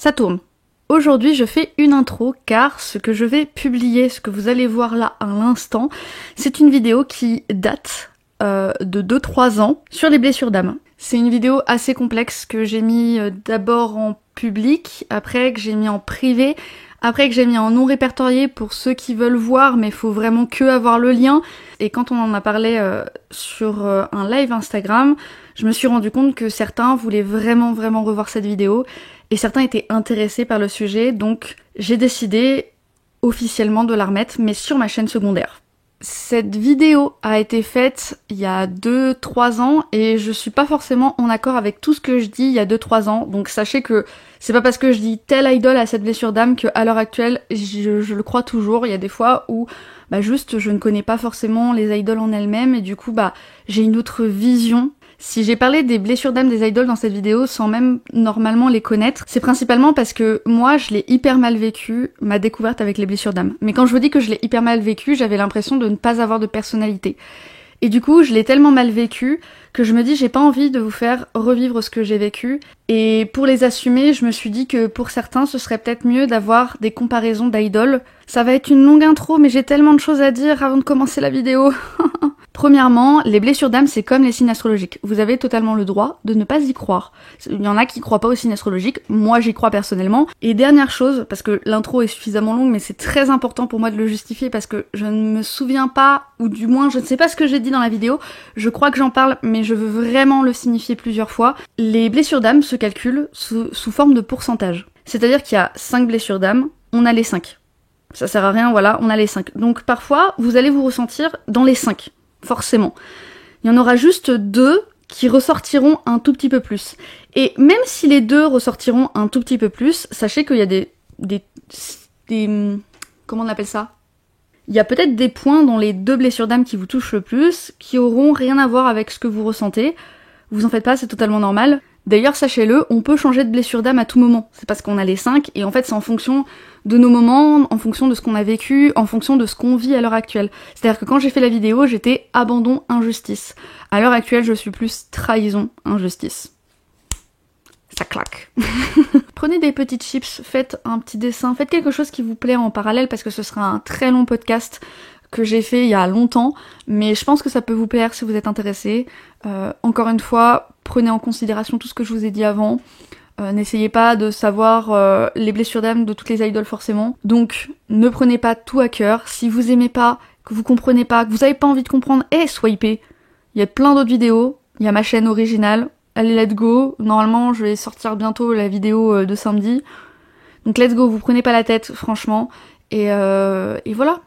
Ça tourne. Aujourd'hui, je fais une intro car ce que je vais publier, ce que vous allez voir là à l'instant, c'est une vidéo qui date de 2-3 ans sur les blessures d'âme. C'est une vidéo assez complexe que j'ai mis d'abord en public, après que j'ai mis en privé, après que j'ai mis en non répertorié pour ceux qui veulent voir, mais il faut vraiment que avoir le lien. Et quand on en a parlé sur un live Instagram, je me suis rendu compte que certains voulaient vraiment revoir cette vidéo et certains étaient intéressés par le sujet, donc j'ai décidé officiellement de la remettre, mais sur ma chaîne secondaire. Cette vidéo a été faite il y a 2-3 ans et je suis pas forcément en accord avec tout ce que je dis il y a 2-3 ans, donc sachez que c'est pas parce que je dis telle idole à cette blessure d'âme qu'à l'heure actuelle je le crois toujours. Il y a des fois où juste je ne connais pas forcément les idoles en elles-mêmes et du coup j'ai une autre vision. Si j'ai parlé des blessures d'âme des idoles dans cette vidéo sans même normalement les connaître, c'est principalement parce que moi je l'ai hyper mal vécu, ma découverte avec les blessures d'âme. Mais quand je vous dis que je l'ai hyper mal vécu, j'avais l'impression de ne pas avoir de personnalité. Et du coup, je l'ai tellement mal vécu que je me dis j'ai pas envie de vous faire revivre ce que j'ai vécu. Et pour les assumer, je me suis dit que pour certains, ce serait peut-être mieux d'avoir des comparaisons d'idoles. Ça va être une longue intro, mais j'ai tellement de choses à dire avant de commencer la vidéo. Premièrement, les blessures d'âme, c'est comme les signes astrologiques. Vous avez totalement le droit de ne pas y croire. Il y en a qui croient pas aux signes astrologiques, moi j'y crois personnellement. Et dernière chose, parce que l'intro est suffisamment longue, mais c'est très important pour moi de le justifier parce que je ne me souviens pas, ou du moins je ne sais pas ce que j'ai dit dans la vidéo, je crois que j'en parle, mais je veux vraiment le signifier plusieurs fois. Les blessures d'âme se calculent sous forme de pourcentage. C'est-à-dire qu'il y a 5 blessures d'âme, on a les 5. Ça sert à rien, voilà, on a les 5. Donc parfois, vous allez vous ressentir dans les 5. Forcément. Il y en aura juste 2 qui ressortiront un tout petit peu plus. Et même si les 2 ressortiront un tout petit peu plus, sachez qu'il y a des comment on appelle ça ? Il y a peut-être des points dans les 2 blessures d'âme qui vous touchent le plus, qui auront rien à voir avec ce que vous ressentez. Vous en faites pas, c'est totalement normal. D'ailleurs, sachez-le, on peut changer de blessure d'âme à tout moment. C'est parce qu'on a les 5, et en fait, c'est en fonction de nos moments, en fonction de ce qu'on a vécu, en fonction de ce qu'on vit à l'heure actuelle. C'est-à-dire que quand j'ai fait la vidéo, j'étais abandon, injustice. À l'heure actuelle, je suis plus trahison, injustice. Ça claque. Prenez des petites chips, faites un petit dessin, faites quelque chose qui vous plaît en parallèle, parce que ce sera un très long podcast que j'ai fait il y a longtemps, mais je pense que ça peut vous plaire si vous êtes intéressé. Encore une fois, prenez en considération tout ce que je vous ai dit avant. N'essayez pas de savoir les blessures d'âme de toutes les idoles forcément. Donc, ne prenez pas tout à cœur. Si vous aimez pas, que vous comprenez pas, que vous avez pas envie de comprendre, swipez. Il y a plein d'autres vidéos. Il y a ma chaîne originale. Allez, let's go. Normalement, je vais sortir bientôt la vidéo de samedi. Donc, let's go. Vous prenez pas la tête, franchement. Et voilà.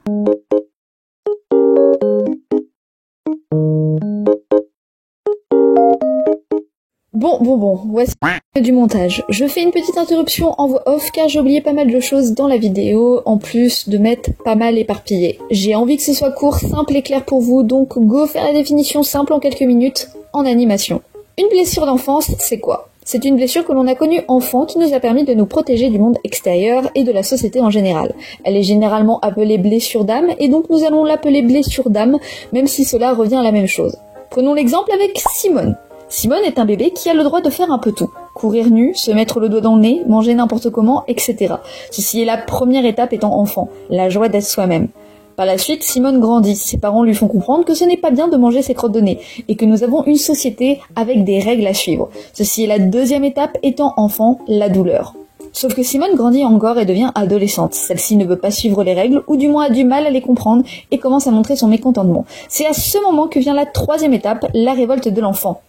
Bon, voici du montage. Je fais une petite interruption en voix off car j'ai oublié pas mal de choses dans la vidéo, en plus de m'être pas mal éparpillée. J'ai envie que ce soit court, simple et clair pour vous, donc go faire la définition simple en quelques minutes, en animation. Une blessure d'enfance, c'est quoi ? C'est une blessure que l'on a connue enfant qui nous a permis de nous protéger du monde extérieur et de la société en général. Elle est généralement appelée blessure d'âme et donc nous allons l'appeler blessure d'âme, même si cela revient à la même chose. Prenons l'exemple avec Simone. Simone est un bébé qui a le droit de faire un peu tout. Courir nu, se mettre le doigt dans le nez, manger n'importe comment, etc. Ceci est la première étape étant enfant, la joie d'être soi-même. Par la suite, Simone grandit. Ses parents lui font comprendre que ce n'est pas bien de manger ses crottes de nez et que nous avons une société avec des règles à suivre. Ceci est la deuxième étape étant enfant, la douleur. Sauf que Simone grandit encore et devient adolescente. Celle-ci ne veut pas suivre les règles, ou du moins a du mal à les comprendre, et commence à montrer son mécontentement. C'est à ce moment que vient la troisième étape, la révolte de l'enfant.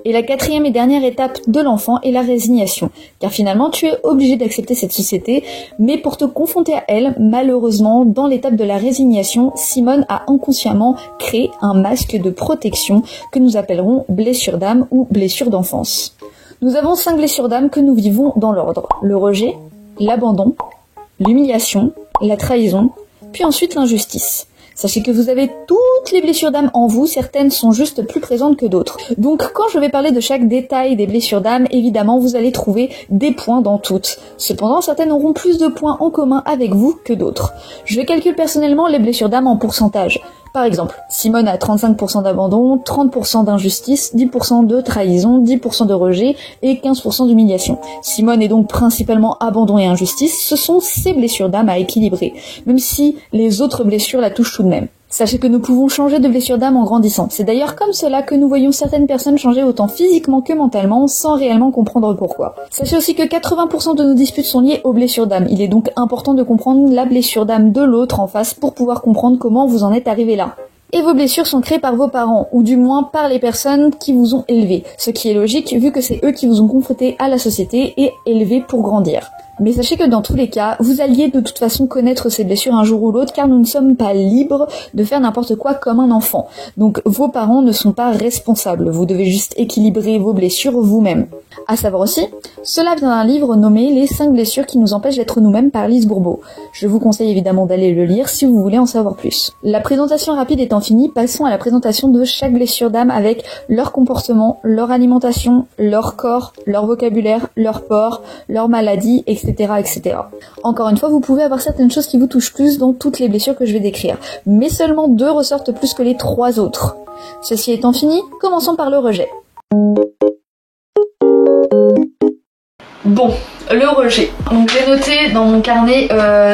Et la quatrième et dernière étape de l'enfant est la résignation. Car finalement, tu es obligé d'accepter cette société, mais pour te confronter à elle, malheureusement, dans l'étape de la résignation, Simone a inconsciemment créé un masque de protection que nous appellerons blessure d'âme ou blessure d'enfance. Nous avons 5 blessures d'âme que nous vivons dans l'ordre. Le rejet, l'abandon, l'humiliation, la trahison, puis ensuite l'injustice. Sachez que vous avez toutes toutes les blessures d'âme en vous, certaines sont juste plus présentes que d'autres. Donc quand je vais parler de chaque détail des blessures d'âme, évidemment vous allez trouver des points dans toutes. Cependant, certaines auront plus de points en commun avec vous que d'autres. Je calcule personnellement les blessures d'âme en pourcentage. Par exemple, Simone a 35% d'abandon, 30% d'injustice, 10% de trahison, 10% de rejet et 15% d'humiliation. Simone est donc principalement abandon et injustice, ce sont ses blessures d'âme à équilibrer, même si les autres blessures la touchent tout de même. Sachez que nous pouvons changer de blessure d'âme en grandissant. C'est d'ailleurs comme cela que nous voyons certaines personnes changer autant physiquement que mentalement sans réellement comprendre pourquoi. Sachez aussi que 80% de nos disputes sont liées aux blessures d'âme. Il est donc important de comprendre la blessure d'âme de l'autre en face pour pouvoir comprendre comment vous en êtes arrivé là. Et vos blessures sont créées par vos parents, ou du moins par les personnes qui vous ont élevé. Ce qui est logique vu que c'est eux qui vous ont confronté à la société et élevés pour grandir. Mais sachez que dans tous les cas, vous alliez de toute façon connaître ces blessures un jour ou l'autre car nous ne sommes pas libres de faire n'importe quoi comme un enfant. Donc vos parents ne sont pas responsables, vous devez juste équilibrer vos blessures vous-même. À savoir aussi, cela vient d'un livre nommé Les 5 blessures qui nous empêchent d'être nous-mêmes par Lise Bourbeau. Je vous conseille évidemment d'aller le lire si vous voulez en savoir plus. La présentation rapide étant finie, passons à la présentation de chaque blessure d'âme avec leur comportement, leur alimentation, leur corps, leur vocabulaire, leur port, leur maladie, etc. etc. Encore une fois, vous pouvez avoir certaines choses qui vous touchent plus dans toutes les blessures que je vais décrire, mais seulement 2 ressortent plus que les 3 autres. Ceci étant fini, commençons par le rejet. Bon, le rejet. Donc j'ai noté dans mon carnet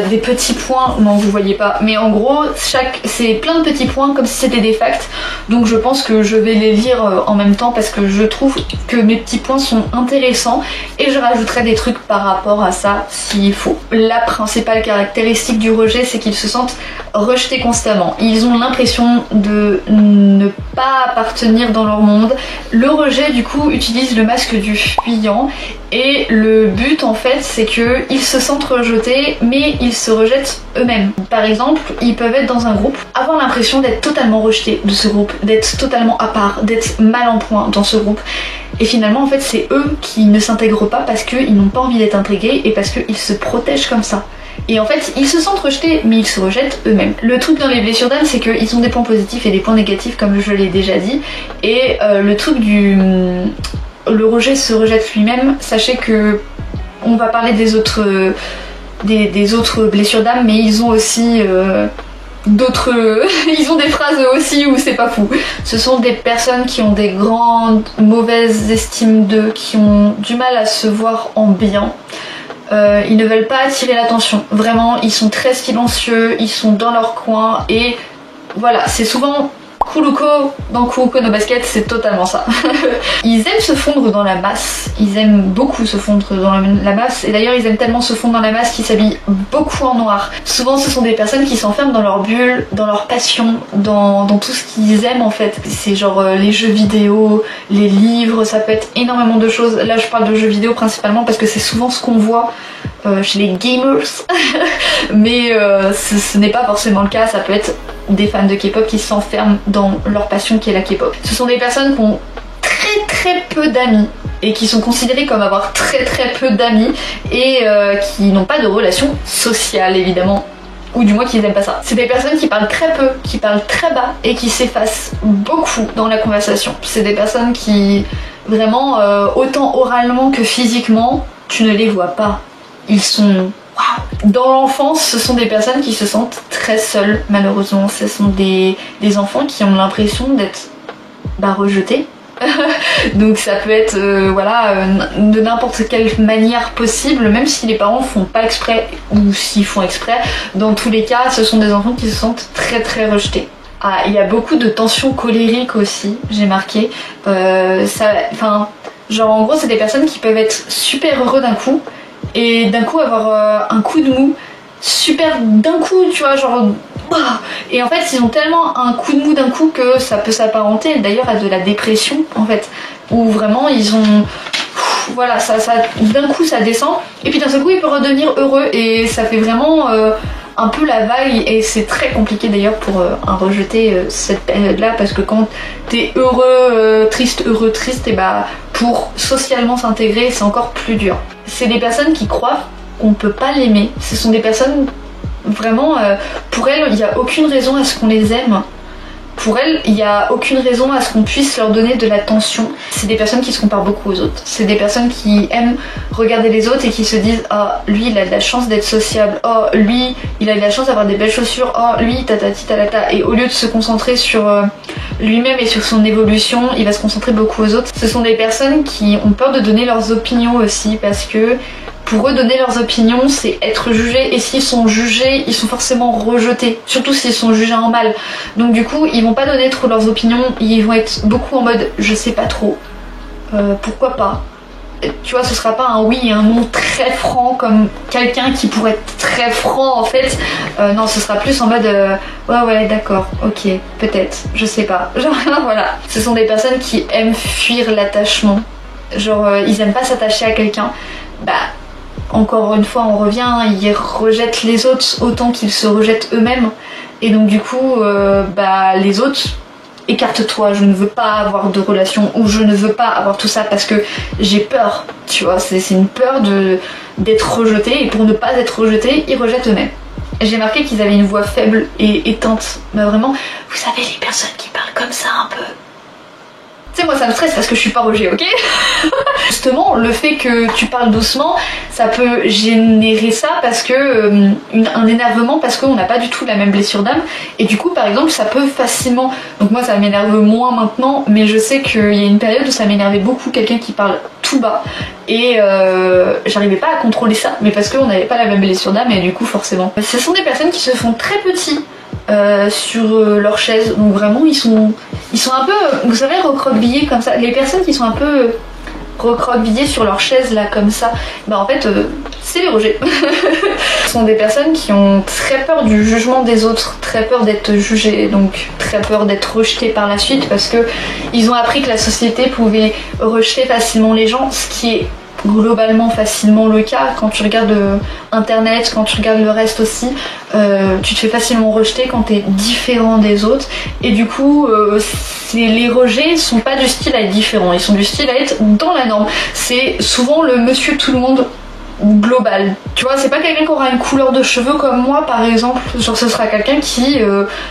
des petits points, non vous voyez pas, mais en gros c'est plein de petits points comme si c'était des facts, donc je pense que je vais les lire en même temps parce que je trouve que mes petits points sont intéressants et je rajouterai des trucs par rapport à ça s'il faut. La principale caractéristique du rejet, c'est qu'ils se sentent rejetés constamment. Ils ont l'impression de ne pas appartenir dans leur monde. Le rejet du coup utilise le masque du fuyant et le but en fait c'est qu'ils se sentent rejetés mais ils se rejettent eux-mêmes. Par exemple, ils peuvent être dans un groupe, avoir l'impression d'être totalement rejetés de ce groupe, d'être totalement à part, d'être mal en point dans ce groupe. Et finalement en fait c'est eux qui ne s'intègrent pas parce qu'ils n'ont pas envie d'être intégrés et parce qu'ils se protègent comme ça. Et en fait, ils se sentent rejetés, mais ils se rejettent eux-mêmes. Le truc dans les blessures d'âme, c'est qu'ils ont des points positifs et des points négatifs, comme je l'ai déjà dit. Et le truc le rejet se rejette lui-même, sachez que on va parler des autres blessures d'âme, mais ils ont aussi ils ont des phrases aussi où c'est pas fou. Ce sont des personnes qui ont des grandes mauvaises estimes d'eux, qui ont du mal à se voir en bien. Ils ne veulent pas attirer l'attention, vraiment ils sont très silencieux, ils sont dans leur coin et voilà, c'est souvent Kuruko dans Kuroko no Basket, c'est totalement ça. Ils aiment se fondre dans la masse, ils aiment beaucoup se fondre dans la masse et d'ailleurs ils aiment tellement se fondre dans la masse qu'ils s'habillent beaucoup en noir. Souvent ce sont des personnes qui s'enferment dans leur bulle, dans leur passion, dans tout ce qu'ils aiment en fait. C'est genre les jeux vidéo, les livres, ça peut être énormément de choses. Là je parle de jeux vidéo principalement parce que c'est souvent ce qu'on voit chez les gamers mais ce n'est pas forcément le cas, ça peut être des fans de K-pop qui s'enferment dans leur passion qui est la K-pop. Ce sont des personnes qui ont très peu d'amis et qui sont considérées comme avoir très peu d'amis et qui n'ont pas de relation sociale évidemment, ou du moins qui n'aiment pas ça. C'est des personnes qui parlent très peu, qui parlent très bas et qui s'effacent beaucoup dans la conversation. C'est des personnes qui vraiment autant oralement que physiquement tu ne les vois pas. Ils sont... Wow. Dans l'enfance, ce sont des personnes qui se sentent très seules, malheureusement. Ce sont des enfants qui ont l'impression d'être rejetés. Donc ça peut être de n'importe quelle manière possible, même si les parents font pas exprès ou s'ils font exprès. Dans tous les cas, ce sont des enfants qui se sentent très rejetés. Ah, il y a beaucoup de tensions colériques aussi, j'ai marqué. Genre en gros, c'est des personnes qui peuvent être super heureux d'un coup et d'un coup avoir un coup de mou super d'un coup, tu vois, genre et en fait ils ont tellement un coup de mou d'un coup que ça peut s'apparenter d'ailleurs à de la dépression en fait, où vraiment ils ont voilà, ça d'un coup ça descend et puis d'un seul coup ils peuvent redevenir heureux et ça fait vraiment un peu la vague et c'est très compliqué d'ailleurs pour un rejeté cette période là parce que quand t'es heureux triste, et pour socialement s'intégrer c'est encore plus dur. C'est des personnes qui croient qu'on peut pas l'aimer, ce sont des personnes vraiment pour elles il n'y a aucune raison à ce qu'on les aime Pour elles, il n'y a aucune raison à ce qu'on puisse leur donner de l'attention. C'est des personnes qui se comparent beaucoup aux autres. C'est des personnes qui aiment regarder les autres et qui se disent « Ah, lui, il a de la chance d'être sociable. Oh, lui, il a de la chance d'avoir des belles chaussures. Oh, lui, tatati tatata. » Et au lieu de se concentrer sur lui-même et sur son évolution, il va se concentrer beaucoup aux autres. Ce sont des personnes qui ont peur de donner leurs opinions aussi parce que pour eux, donner leurs opinions, c'est être jugés, et s'ils sont jugés, ils sont forcément rejetés, surtout s'ils sont jugés en mal. Donc du coup, ils vont pas donner trop leurs opinions, ils vont être beaucoup en mode « je sais pas trop, pourquoi pas ?» Tu vois, ce sera pas un oui et un non très franc comme quelqu'un qui pourrait être très franc en fait. Non, ce sera plus en mode ouais d'accord, ok, peut-être, je sais pas. Genre voilà. Ce sont des personnes qui aiment fuir l'attachement. Genre ils aiment pas s'attacher à quelqu'un. Bah encore une fois on revient, ils rejettent les autres autant qu'ils se rejettent eux-mêmes. Et donc du coup bah les autres, écarte-toi, je ne veux pas avoir de relation ou je ne veux pas avoir tout ça parce que j'ai peur, tu vois, c'est une peur d'être rejeté, et pour ne pas être rejeté, ils rejettent eux-mêmes. J'ai remarqué qu'ils avaient une voix faible et éteinte, mais vraiment, vous savez les personnes qui parlent comme ça un peu. Tu sais, moi ça me stresse parce que je suis pas Roger, ok? Justement, le fait que tu parles doucement, ça peut générer ça parce que un énervement parce qu'on n'a pas du tout la même blessure d'âme, et du coup par exemple ça peut facilement, donc moi ça m'énerve moins maintenant, mais je sais qu'il y a une période où ça m'énervait beaucoup quelqu'un qui parle tout bas, et j'arrivais pas à contrôler ça, mais parce qu'on n'avait pas la même blessure d'âme, et du coup forcément. Ce sont des personnes qui se font très petits sur leur chaise, donc vraiment ils sont un peu, vous savez, recroquevillés comme ça. Les personnes qui sont un peu recroquevillées sur leur chaise là comme ça, bah en fait c'est les Rogers. Ce sont des personnes qui ont très peur du jugement des autres, très peur d'être jugées, donc très peur d'être rejetées par la suite, parce que ils ont appris que la société pouvait rejeter facilement les gens, ce qui est globalement facilement le cas quand tu regardes internet, quand tu regardes le reste aussi, tu te fais facilement rejeter quand t'es différent des autres, et du coup les rejets sont pas du style à être différents, ils sont du style à être dans la norme. C'est souvent le monsieur tout le monde global, tu vois, c'est pas quelqu'un qui aura une couleur de cheveux comme moi par exemple, genre ce sera quelqu'un qui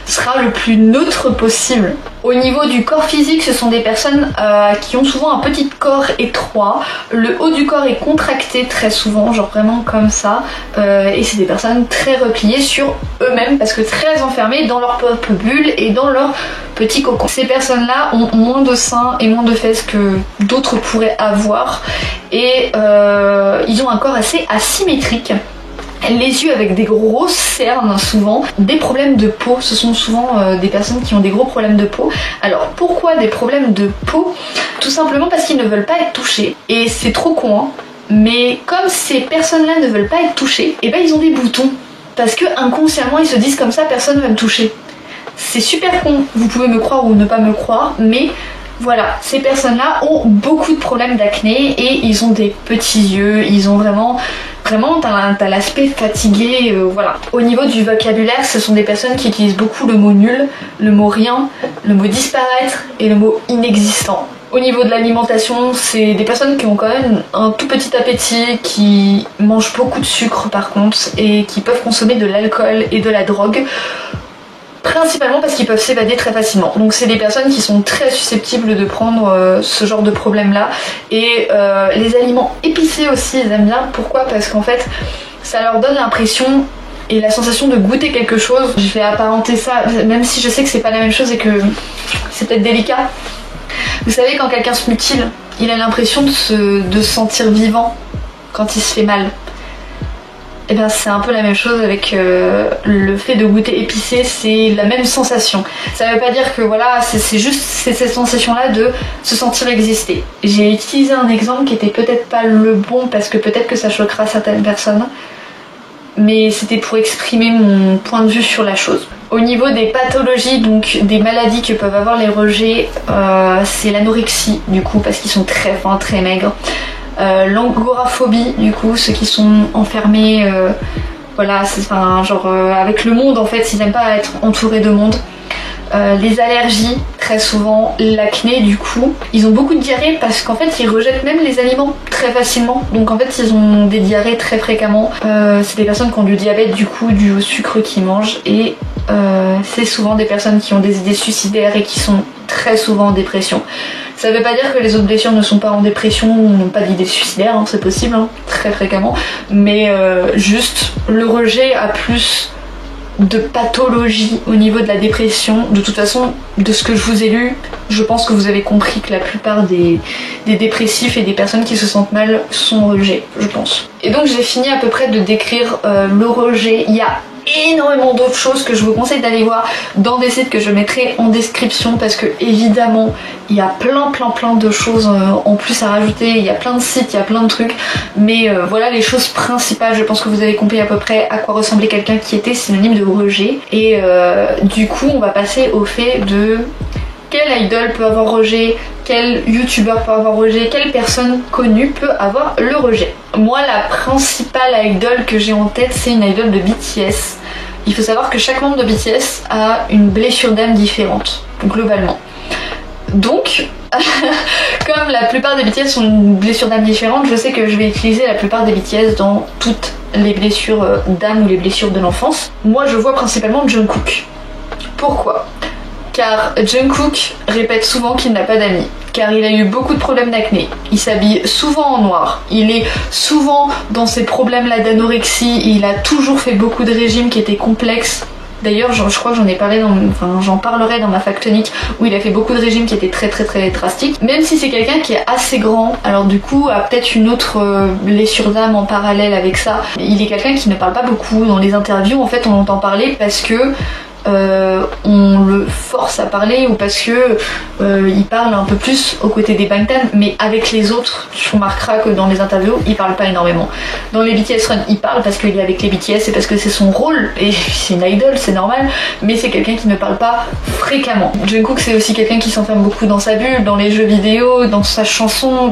sera le plus neutre possible. Au niveau du corps physique, ce sont des personnes qui ont souvent un petit corps étroit, le haut du corps est contracté très souvent, genre vraiment comme ça, et c'est des personnes très repliées sur eux-mêmes parce que très enfermées dans leur propre bulle et dans leur petit cocon. Ces personnes-là ont moins de seins et moins de fesses que d'autres pourraient avoir, et ils ont un corps assez asymétrique. Les yeux avec des grosses cernes souvent, des problèmes de peau, ce sont souvent des personnes qui ont des gros problèmes de peau. Alors pourquoi des problèmes de peau? Tout simplement parce qu'ils ne veulent pas être touchés, et c'est trop con hein, mais comme ces personnes-là ne veulent pas être touchées, et ben ils ont des boutons, parce que inconsciemment ils se disent comme ça personne ne va me toucher. C'est super con, vous pouvez me croire ou ne pas me croire, mais voilà, ces personnes-là ont beaucoup de problèmes d'acné et ils ont des petits yeux, ils ont vraiment t'as l'aspect fatigué, voilà. Au niveau du vocabulaire, ce sont des personnes qui utilisent beaucoup le mot nul, le mot rien, le mot disparaître et le mot inexistant. Au niveau de l'alimentation, c'est des personnes qui ont quand même un tout petit appétit, qui mangent beaucoup de sucre par contre, et qui peuvent consommer de l'alcool et de la drogue, principalement parce qu'ils peuvent s'évader très facilement. Donc c'est des personnes qui sont très susceptibles de prendre ce genre de problème là, et les aliments épicés aussi ils aiment bien. Pourquoi? Parce qu'en fait ça leur donne l'impression et la sensation de goûter quelque chose. Je vais apparenter ça, même si je sais que c'est pas la même chose et que c'est peut-être délicat. Vous savez, quand quelqu'un se mutile, il a l'impression de se sentir vivant quand il se fait mal. Et bien c'est un peu la même chose avec le fait de goûter épicé, c'est la même sensation. Ça veut pas dire que voilà, c'est juste cette sensation là de se sentir exister. J'ai utilisé un exemple qui était peut-être pas le bon parce que peut-être que ça choquera certaines personnes, mais c'était pour exprimer mon point de vue sur la chose. Au niveau des pathologies, donc des maladies que peuvent avoir les rejets, c'est l'anorexie du coup parce qu'ils sont très fins, très maigres. L'angoraphobie du coup, ceux qui sont enfermés, voilà, c'est enfin, genre avec le monde en fait, ils n'aiment pas être entourés de monde. Les allergies, très souvent, l'acné du coup, ils ont beaucoup de diarrhée parce qu'en fait ils rejettent même les aliments très facilement, donc en fait ils ont des diarrhées très fréquemment. C'est des personnes qui ont du diabète du coup dû au sucre qu'ils mangent, et c'est souvent des personnes qui ont des idées suicidaires et qui sont très souvent en dépression. Ça veut pas dire que les autres blessures ne sont pas en dépression ou n'ont pas d'idées suicidaires, hein, c'est possible, hein, très fréquemment, mais juste le rejet a plus de pathologie au niveau de la dépression. De toute façon, de ce que je vous ai lu, je pense que vous avez compris que la plupart des dépressifs et des personnes qui se sentent mal sont rejetés, je pense. Et donc j'ai fini à peu près de décrire le rejet. Il y a énormément d'autres choses que je vous conseille d'aller voir dans des sites que je mettrai en description, parce que évidemment il y a plein de choses en plus à rajouter, il y a plein de sites, il y a plein de trucs, mais voilà les choses principales. Je pense que vous avez compris à peu près à quoi ressemblait quelqu'un qui était synonyme de rejet. Et du coup on va passer au fait de quel idol peut avoir rejet, quel youtubeur peut avoir rejet, quelle personne connue peut avoir le rejet. Moi, la principale idol que j'ai en tête, c'est une idol de BTS. Il faut savoir que chaque membre de BTS a une blessure d'âme différente, globalement. Donc, comme la plupart des BTS ont une blessure d'âme différente, je sais que je vais utiliser la plupart des BTS dans toutes les blessures d'âme ou les blessures de l'enfance. Moi, je vois principalement Jungkook. Pourquoi ? Car Jungkook répète souvent qu'il n'a pas d'amis, car il a eu beaucoup de problèmes d'acné, il s'habille souvent en noir, il est souvent dans ces problèmes-là d'anorexie, il a toujours fait beaucoup de régimes qui étaient complexes. D'ailleurs, je crois que j'en ai parlé j'en parlerai dans ma fac tonique, où il a fait beaucoup de régimes qui étaient très drastiques. Même si c'est quelqu'un qui est assez grand, alors du coup a peut-être une autre blessure d'âme en parallèle avec ça. Il est quelqu'un qui ne parle pas beaucoup dans les interviews. En fait, on l'entend parler parce que on le force à parler, ou parce que il parle un peu plus aux côtés des Bangtan, mais avec les autres tu remarqueras que dans les interviews il parle pas énormément. Dans les BTS Run il parle parce qu'il est avec les BTS et parce que c'est son rôle et c'est une idol, c'est normal, mais c'est quelqu'un qui ne parle pas fréquemment. Jungkook c'est aussi quelqu'un qui s'enferme beaucoup dans sa bulle, dans les jeux vidéo, dans sa chanson,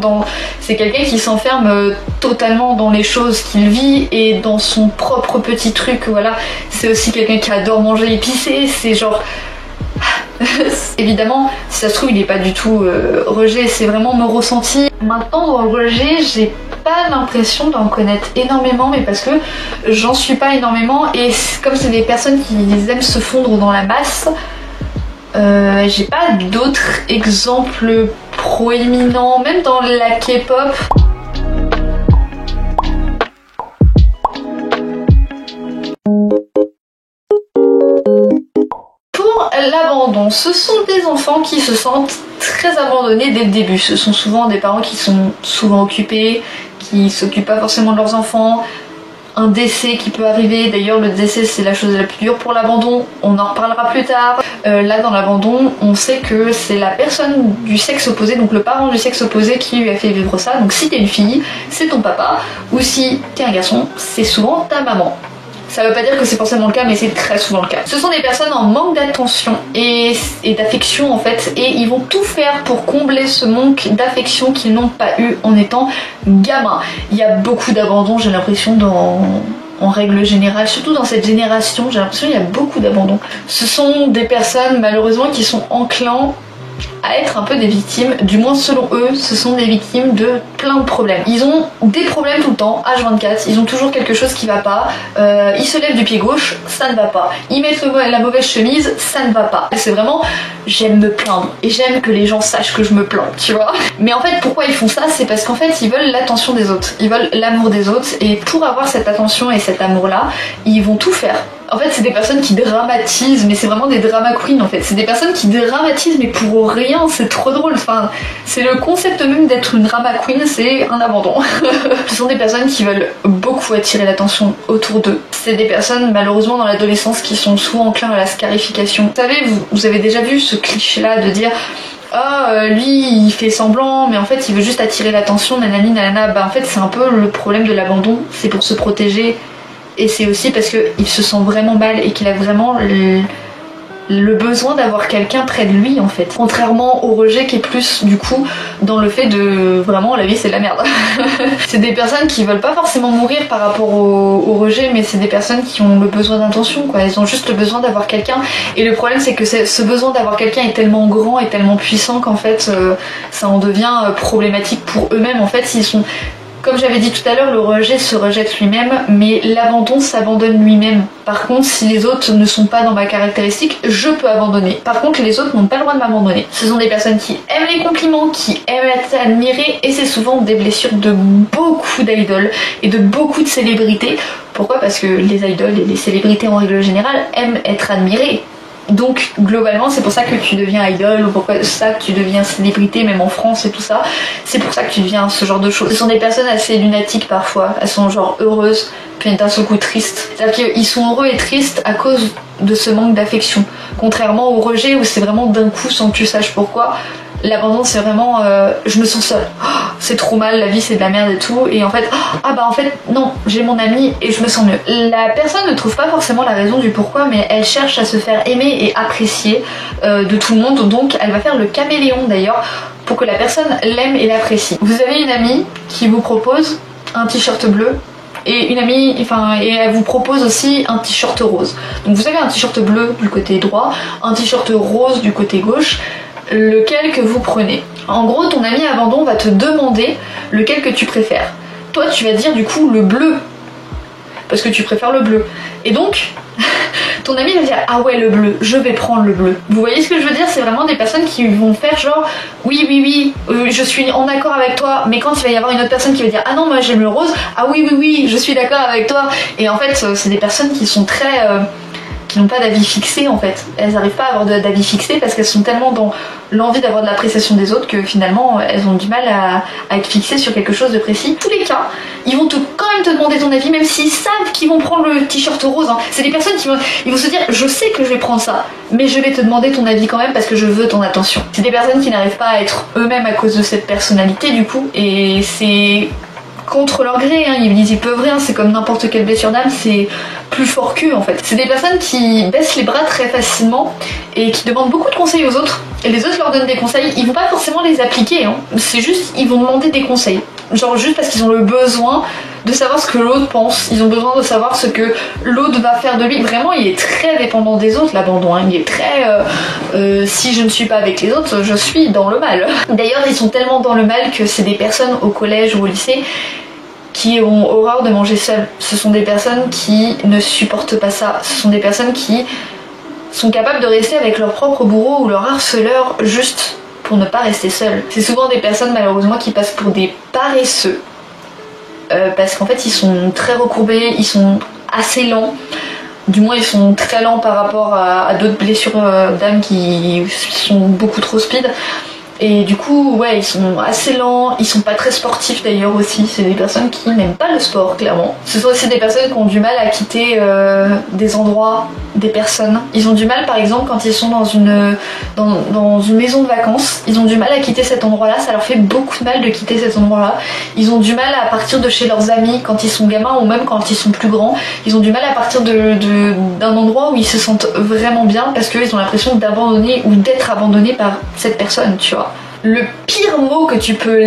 c'est quelqu'un qui s'enferme totalement dans les choses qu'il vit et dans son propre petit truc, voilà. C'est aussi quelqu'un qui adore manger épicé. C'est genre évidemment si ça se trouve il est pas du tout rejet, c'est vraiment mon ressenti. Maintenant dans le rejet j'ai pas l'impression d'en connaître énormément, mais parce que j'en suis pas énormément et comme c'est des personnes qui aiment se fondre dans la masse, j'ai pas d'autres exemples proéminents, même dans la K-pop. L'abandon, ce sont des enfants qui se sentent très abandonnés dès le début. Ce sont souvent des parents qui sont souvent occupés, qui s'occupent pas forcément de leurs enfants. Un décès qui peut arriver, d'ailleurs le décès c'est la chose la plus dure pour l'abandon, on en reparlera plus tard. Là dans l'abandon on sait que c'est la personne du sexe opposé, donc le parent du sexe opposé qui lui a fait vivre ça. Donc si t'es une fille c'est ton papa, ou si t'es un garçon c'est souvent ta maman. Ça veut pas dire que c'est forcément le cas, mais c'est très souvent le cas. Ce sont des personnes en manque d'attention et d'affection en fait, et ils vont tout faire pour combler ce manque d'affection qu'ils n'ont pas eu en étant gamins. Il y a beaucoup d'abandon, j'ai l'impression, en règle générale, surtout dans cette génération, j'ai l'impression qu'il y a beaucoup d'abandon. Ce sont des personnes malheureusement qui sont enclins à être un peu des victimes, du moins selon eux, ce sont des victimes de plein de problèmes. Ils ont des problèmes tout le temps, H24, ils ont toujours quelque chose qui va pas, ils se lèvent du pied gauche, ça ne va pas, ils mettent la mauvaise chemise, ça ne va pas. C'est vraiment, j'aime me plaindre, et j'aime que les gens sachent que je me plains, tu vois. Mais en fait, pourquoi ils font ça? C'est parce qu'en fait, ils veulent l'attention des autres, ils veulent l'amour des autres, et pour avoir cette attention et cet amour-là, ils vont tout faire. En fait, c'est des personnes qui dramatisent, mais c'est vraiment des drama queens en fait. C'est des personnes qui dramatisent, mais pour rien, c'est trop drôle. Enfin, c'est le concept même d'être une drama queen, c'est un abandon. Ce sont des personnes qui veulent beaucoup attirer l'attention autour d'eux. C'est des personnes, malheureusement, dans l'adolescence, qui sont souvent enclins à la scarification. Vous savez, vous avez déjà vu ce cliché-là de dire lui il fait semblant mais en fait il veut juste attirer l'attention, nanani nanana. Bah en fait c'est un peu le problème de l'abandon, c'est pour se protéger. Et c'est aussi parce qu'il se sent vraiment mal et qu'il a vraiment le besoin d'avoir quelqu'un près de lui en fait. Contrairement au rejet qui est plus du coup dans le fait de vraiment la vie c'est de la merde. C'est des personnes qui veulent pas forcément mourir par rapport au rejet, mais c'est des personnes qui ont le besoin d'attention quoi. Elles ont juste le besoin d'avoir quelqu'un, et le problème c'est que ce besoin d'avoir quelqu'un est tellement grand et tellement puissant qu'en fait ça en devient problématique pour eux-mêmes en fait s'ils sont Comme j'avais dit tout à l'heure, le rejet se rejette lui-même, mais l'abandon s'abandonne lui-même. Par contre, si les autres ne sont pas dans ma caractéristique, je peux abandonner. Par contre, les autres n'ont pas le droit de m'abandonner. Ce sont des personnes qui aiment les compliments, qui aiment être admirées, et c'est souvent des blessures de beaucoup d'idoles et de beaucoup de célébrités. Pourquoi? Parce que les idoles et les célébrités en règle générale aiment être admirées. Donc globalement c'est pour ça que tu deviens idole, ou pourquoi ça que tu deviens célébrité, même en France et tout ça, c'est pour ça que tu deviens ce genre de choses. Ce sont des personnes assez lunatiques parfois, elles sont genre heureuses puis d'un seul coup tristes. C'est-à-dire qu'ils sont heureux et tristes à cause de ce manque d'affection. Contrairement au rejet où c'est vraiment d'un coup sans que tu saches pourquoi. L'abandon c'est vraiment je me sens seule, oh, c'est trop mal, la vie c'est de la merde et tout, et en fait non, j'ai mon ami et je me sens mieux. La personne ne trouve pas forcément la raison du pourquoi, mais elle cherche à se faire aimer et apprécier de tout le monde, donc elle va faire le caméléon d'ailleurs pour que la personne l'aime et l'apprécie. Vous avez une amie qui vous propose un t-shirt bleu et une amie, et elle vous propose aussi un t-shirt rose. Donc vous avez un t-shirt bleu du côté droit, un t-shirt rose du côté gauche. Lequel que vous prenez. En gros, ton ami abandon va te demander lequel que tu préfères. Toi, tu vas dire du coup le bleu, parce que tu préfères le bleu. Et donc, ton ami va dire ah ouais, le bleu, je vais prendre le bleu. Vous voyez ce que je veux dire? C'est vraiment des personnes qui vont faire genre oui, je suis en accord avec toi, mais quand il va y avoir une autre personne qui va dire ah non, moi j'aime le rose, ah oui, je suis d'accord avec toi. Et en fait, c'est des personnes qui sont très qui n'ont pas d'avis fixé en fait. Elles n'arrivent pas à avoir d'avis fixé parce qu'elles sont tellement dans l'envie d'avoir de l'appréciation des autres que finalement elles ont du mal à être fixées sur quelque chose de précis. Tous les cas, ils vont quand même te demander ton avis, même s'ils savent qu'ils vont prendre le t-shirt rose. Hein. C'est des personnes qui vont se dire je sais que je vais prendre ça, mais je vais te demander ton avis quand même parce que je veux ton attention. C'est des personnes qui n'arrivent pas à être eux-mêmes à cause de cette personnalité du coup, et c'est contre leur gré, hein. Ils peuvent rien, c'est comme n'importe quelle blessure d'âme, c'est plus fort qu'eux en fait. C'est des personnes qui baissent les bras très facilement et qui demandent beaucoup de conseils aux autres, et les autres leur donnent des conseils, ils vont pas forcément les appliquer, hein. C'est juste, ils vont demander des conseils, genre juste parce qu'ils ont le besoin de savoir ce que l'autre pense, ils ont besoin de savoir ce que l'autre va faire de lui. Vraiment, il est très dépendant des autres, l'abandon, hein. Il est très si je ne suis pas avec les autres, je suis dans le mal. D'ailleurs, ils sont tellement dans le mal que c'est des personnes au collège ou au lycée qui ont horreur de manger seules. Ce sont des personnes qui ne supportent pas ça. Ce sont des personnes qui sont capables de rester avec leur propre bourreau ou leur harceleur juste pour ne pas rester seules. C'est souvent des personnes malheureusement qui passent pour des paresseux parce qu'en fait ils sont très recourbés, ils sont assez lents. Du moins ils sont très lents par rapport à d'autres blessures d'âme qui sont beaucoup trop speed. Et du coup, ouais, ils sont assez lents, ils sont pas très sportifs d'ailleurs aussi, c'est des personnes qui n'aiment pas le sport, clairement. Ce sont aussi des personnes qui ont du mal à quitter des endroits, des personnes. Ils ont du mal, par exemple, quand ils sont dans une maison de vacances, ils ont du mal à quitter cet endroit-là, ça leur fait beaucoup de mal de quitter cet endroit-là. Ils ont du mal à partir de chez leurs amis quand ils sont gamins ou même quand ils sont plus grands. Ils ont du mal à partir d'un endroit où ils se sentent vraiment bien parce qu'ils ont l'impression d'abandonner ou d'être abandonnés par cette personne, tu vois. Le pire mot que tu peux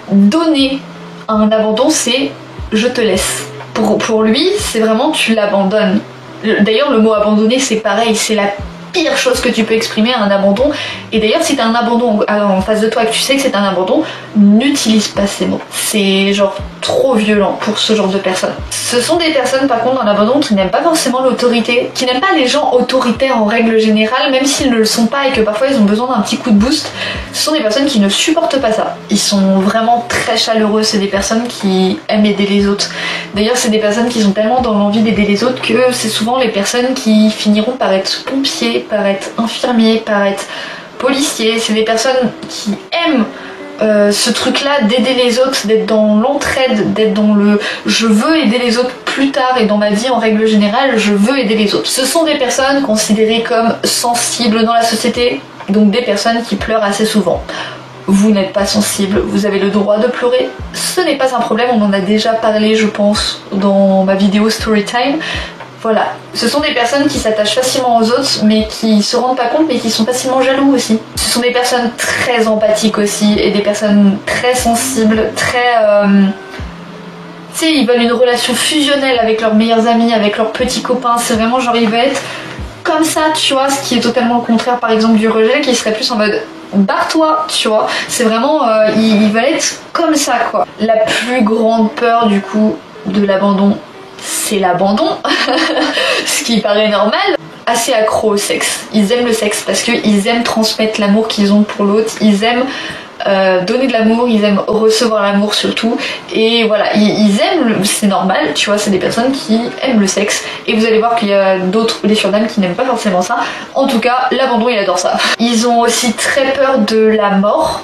donner à un abandon, c'est « je te laisse ». Pour lui, c'est vraiment « tu l'abandonnes ». D'ailleurs, le mot « abandonner », c'est pareil, c'est la pire chose que tu peux exprimer à un abandon. Et d'ailleurs, si t'as un abandon en face de toi et que tu sais que c'est un abandon, n'utilise pas ces mots. C'est genre trop violent pour ce genre de personnes. Ce sont des personnes par contre dans l'abandon qui n'aiment pas forcément l'autorité, qui n'aiment pas les gens autoritaires en règle générale, même s'ils ne le sont pas et que parfois ils ont besoin d'un petit coup de boost. Ce sont des personnes qui ne supportent pas ça. Ils sont vraiment très chaleureux, c'est des personnes qui aiment aider les autres. D'ailleurs, c'est des personnes qui sont tellement dans l'envie d'aider les autres que c'est souvent les personnes qui finiront par être pompiers, par être infirmiers, par être policiers. C'est des personnes qui aiment ce truc-là d'aider les autres, d'être dans l'entraide, d'être dans le je veux aider les autres plus tard et dans ma vie en règle générale, je veux aider les autres. Ce sont des personnes considérées comme sensibles dans la société, donc des personnes qui pleurent assez souvent. Vous n'êtes pas sensible, vous avez le droit de pleurer, ce n'est pas un problème, on en a déjà parlé je pense dans ma vidéo Storytime. Voilà, ce sont des personnes qui s'attachent facilement aux autres mais qui se rendent pas compte mais qui sont facilement jaloux aussi. Ce sont des personnes très empathiques aussi et des personnes très sensibles, très... Tu sais, ils veulent une relation fusionnelle avec leurs meilleurs amis, avec leurs petits copains, c'est vraiment genre ils veulent être comme ça, tu vois, ce qui est totalement le contraire par exemple du rejet qui serait plus en mode barre-toi, tu vois. C'est vraiment, ils veulent être comme ça, quoi. La plus grande peur, du coup, de l'abandon, c'est l'abandon, ce qui paraît normal. Assez accro au sexe. Ils aiment le sexe parce qu'ils aiment transmettre l'amour qu'ils ont pour l'autre, ils aiment donner de l'amour, ils aiment recevoir l'amour surtout, et voilà, ils aiment, c'est normal, tu vois, c'est des personnes qui aiment le sexe, et vous allez voir qu'il y a d'autres blessures d'âme qui n'aiment pas forcément ça. En tout cas, l'abandon, il adore ça. Ils ont aussi très peur de la mort,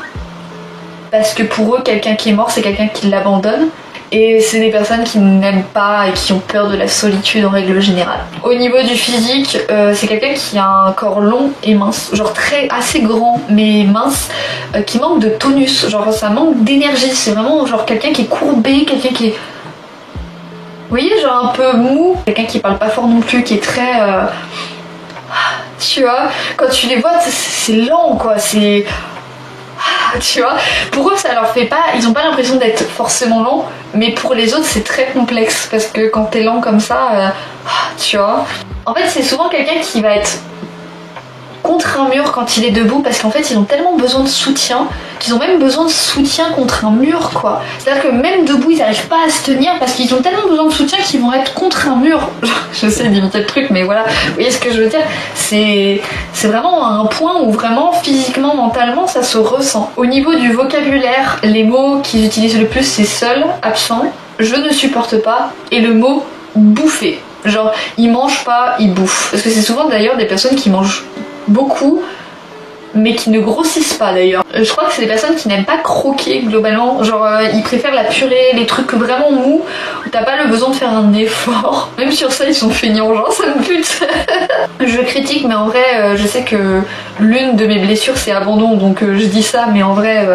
parce que pour eux, quelqu'un qui est mort, c'est quelqu'un qui l'abandonne. Et c'est des personnes qui n'aiment pas et qui ont peur de la solitude en règle générale. Au niveau du physique, c'est quelqu'un qui a un corps long et mince, genre assez grand mais mince, qui manque de tonus, genre ça manque d'énergie. C'est vraiment genre quelqu'un qui est courbé, quelqu'un qui est... Vous voyez, genre un peu mou, quelqu'un qui parle pas fort non plus, qui est très... Tu vois, quand tu les vois, c'est lent quoi, c'est... Tu vois, pour eux ça leur fait pas, ils ont pas l'impression d'être forcément lents, mais pour les autres c'est très complexe parce que quand t'es lent comme ça, tu vois. En fait c'est souvent quelqu'un qui va être contre un mur quand il est debout parce qu'en fait ils ont tellement besoin de soutien qu'ils ont même besoin de soutien contre un mur quoi. C'est-à-dire que même debout ils n'arrivent pas à se tenir parce qu'ils ont tellement besoin de soutien qu'ils vont être contre un mur. Je sais d'imiter le truc mais voilà, vous voyez ce que je veux dire, c'est vraiment un point où vraiment physiquement, mentalement ça se ressent. Au niveau du vocabulaire, les mots qu'ils utilisent le plus c'est seul, absent, je ne supporte pas et le mot bouffer. Genre ils mangent pas, ils bouffent. Parce que c'est souvent d'ailleurs des personnes qui mangent beaucoup mais qui ne grossissent pas d'ailleurs. Je crois que c'est des personnes qui n'aiment pas croquer globalement, genre ils préfèrent la purée, les trucs vraiment mous où t'as pas le besoin de faire un effort. Même sur ça ils sont feignants, genre ça me bute. Je critique mais en vrai je sais que l'une de mes blessures c'est abandon donc je dis ça mais en vrai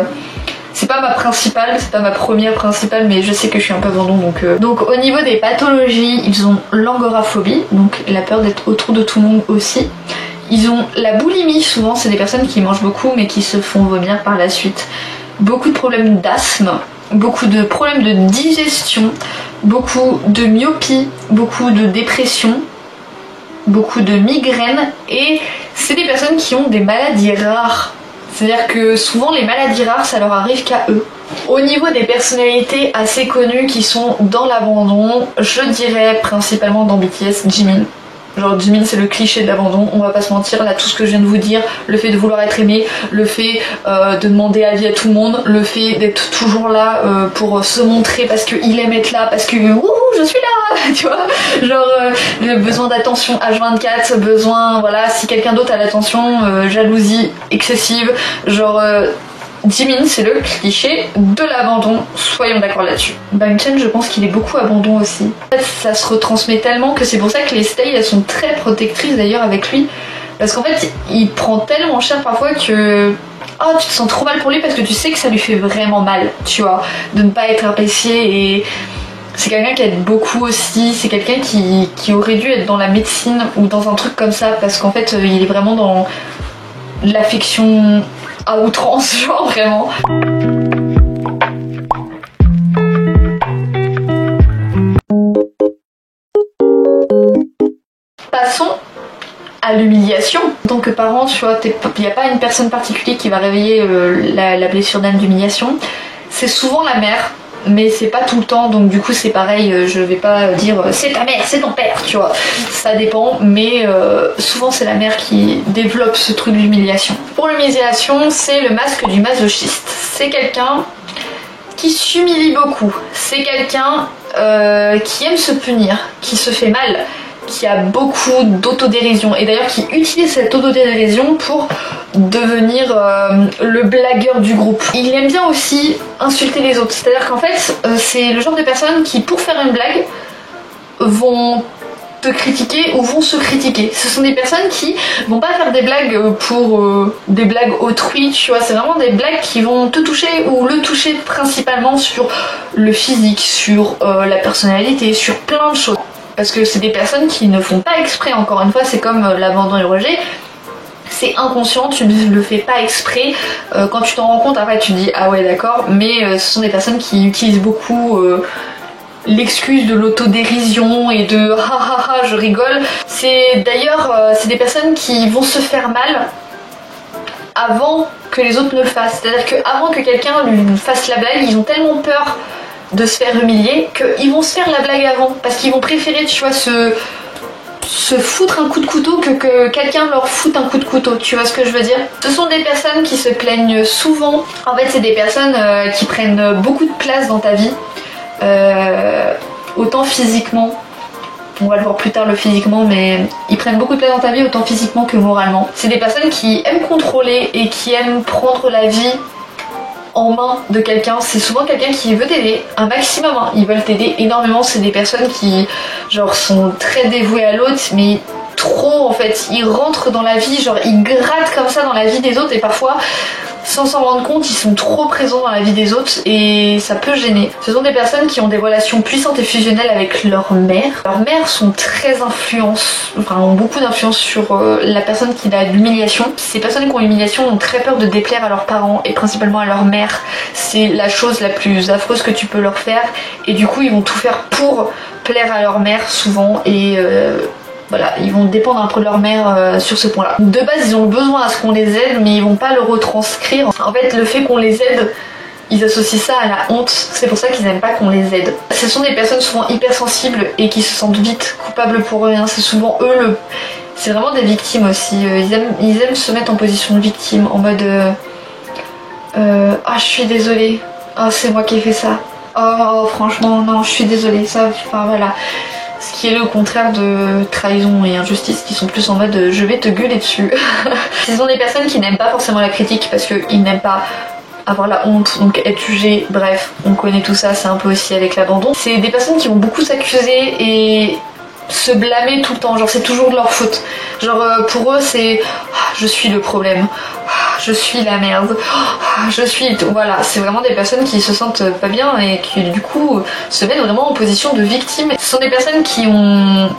c'est pas ma principale, c'est pas ma première principale mais je sais que je suis un peu abandon donc au niveau des pathologies ils ont l'angoraphobie, donc la peur d'être autour de tout le monde aussi. Ils ont la boulimie, souvent c'est des personnes qui mangent beaucoup mais qui se font vomir par la suite. Beaucoup de problèmes d'asthme, beaucoup de problèmes de digestion, beaucoup de myopie, beaucoup de dépression, beaucoup de migraines et c'est des personnes qui ont des maladies rares. C'est-à-dire que souvent les maladies rares ça leur arrive qu'à eux. Au niveau des personnalités assez connues qui sont dans l'abandon, je dirais principalement dans BTS, Jimin. Genre Jimin c'est le cliché de l'abandon, on va pas se mentir, là tout ce que je viens de vous dire, le fait de vouloir être aimé, le fait de demander avis à tout le monde, le fait d'être toujours là pour se montrer parce qu'il aime être là, parce que wouhou je suis là, tu vois, genre le besoin d'attention H24, besoin, voilà, si quelqu'un d'autre a l'attention, jalousie excessive, genre... Jimin c'est le cliché de l'abandon, soyons d'accord là-dessus. Bangchan je pense qu'il est beaucoup abandon aussi. En fait ça se retransmet tellement que c'est pour ça que les stays elles sont très protectrices d'ailleurs avec lui. Parce qu'en fait il prend tellement cher parfois que... Oh tu te sens trop mal pour lui parce que tu sais que ça lui fait vraiment mal, tu vois, de ne pas être apprécié et... C'est quelqu'un qui aide beaucoup aussi, c'est quelqu'un qui aurait dû être dans la médecine ou dans un truc comme ça parce qu'en fait il est vraiment dans l'affection... à outrance, genre vraiment. Passons à l'humiliation. En tant que parent, tu vois, il n'y a pas une personne particulière qui va réveiller la blessure d'âme d'humiliation. C'est souvent la mère, mais c'est pas tout le temps, donc du coup c'est pareil, je vais pas dire c'est ta mère, c'est ton père, tu vois, ça dépend, mais souvent c'est la mère qui développe ce truc d'humiliation. Pour l'humiliation, c'est le masque du masochiste. C'est quelqu'un qui s'humilie beaucoup, c'est quelqu'un qui aime se punir, qui se fait mal, qui a beaucoup d'autodérision et d'ailleurs qui utilise cette autodérision pour devenir le blagueur du groupe. Il aime bien aussi insulter les autres, c'est-à-dire qu'en fait c'est le genre de personnes qui pour faire une blague vont te critiquer ou vont se critiquer. Ce sont des personnes qui vont pas faire des blagues pour des blagues autrui, tu vois, c'est vraiment des blagues qui vont te toucher ou le toucher principalement sur le physique, sur la personnalité, sur plein de choses. Parce que c'est des personnes qui ne font pas exprès, encore une fois, c'est comme l'abandon et le rejet. C'est inconscient, tu ne le fais pas exprès. Quand tu t'en rends compte, après tu te dis ah ouais d'accord, mais ce sont des personnes qui utilisent beaucoup l'excuse de l'autodérision et de ha ha ha je rigole. C'est d'ailleurs c'est des personnes qui vont se faire mal avant que les autres ne le fassent. C'est-à-dire qu'avant que quelqu'un lui fasse la blague, ils ont tellement peur de se faire humilier qu'ils vont se faire la blague avant, parce qu'ils vont préférer, tu vois, se foutre un coup de couteau que quelqu'un leur foute un coup de couteau, tu vois ce que je veux dire. Ce sont des personnes qui se plaignent souvent. En fait, c'est des personnes qui prennent beaucoup de place dans ta vie, autant physiquement, on va le voir plus tard le physiquement, mais ils prennent beaucoup de place dans ta vie autant physiquement que moralement. C'est des personnes qui aiment contrôler et qui aiment prendre la vie en main de quelqu'un. C'est souvent quelqu'un qui veut t'aider un maximum, hein. Ils veulent t'aider énormément. C'est des personnes qui genre sont très dévouées à l'autre, mais trop en fait. Ils rentrent dans la vie, genre ils grattent comme ça dans la vie des autres, et parfois sans s'en rendre compte ils sont trop présents dans la vie des autres et ça peut gêner. Ce sont des personnes qui ont des relations puissantes et fusionnelles avec leur mère. Leurs mères sont très ont beaucoup d'influence sur la personne qui a l'humiliation. Ces personnes qui ont l'humiliation ont très peur de déplaire à leurs parents et principalement à leur mère. C'est la chose la plus affreuse que tu peux leur faire, et du coup ils vont tout faire pour plaire à leur mère souvent, et voilà, ils vont dépendre un peu de leur mère sur ce point-là. De base, ils ont besoin à ce qu'on les aide, mais ils vont pas le retranscrire. En fait, le fait qu'on les aide, ils associent ça à la honte. C'est pour ça qu'ils aiment pas qu'on les aide. Ce sont des personnes souvent hypersensibles et qui se sentent vite coupables pour rien. C'est souvent eux c'est vraiment des victimes aussi. Ils aiment se mettre en position de victime, en mode ah, je suis désolée. Ah, c'est moi qui ai fait ça. Oh, franchement, non, je suis désolée. Ça, enfin voilà. Ce qui est le contraire de trahison et injustice, qui sont plus en mode je vais te gueuler dessus. Ce sont des personnes qui n'aiment pas forcément la critique parce qu'ils n'aiment pas avoir la honte, donc être jugé, bref, on connaît tout ça, c'est un peu aussi avec l'abandon. C'est des personnes qui vont beaucoup s'accuser et se blâmer tout le temps, genre c'est toujours de leur faute. Genre pour eux c'est je suis le problème, je suis la merde, je suis... Voilà, c'est vraiment des personnes qui se sentent pas bien et qui du coup se mettent vraiment en position de victime. Ce sont des personnes qui ont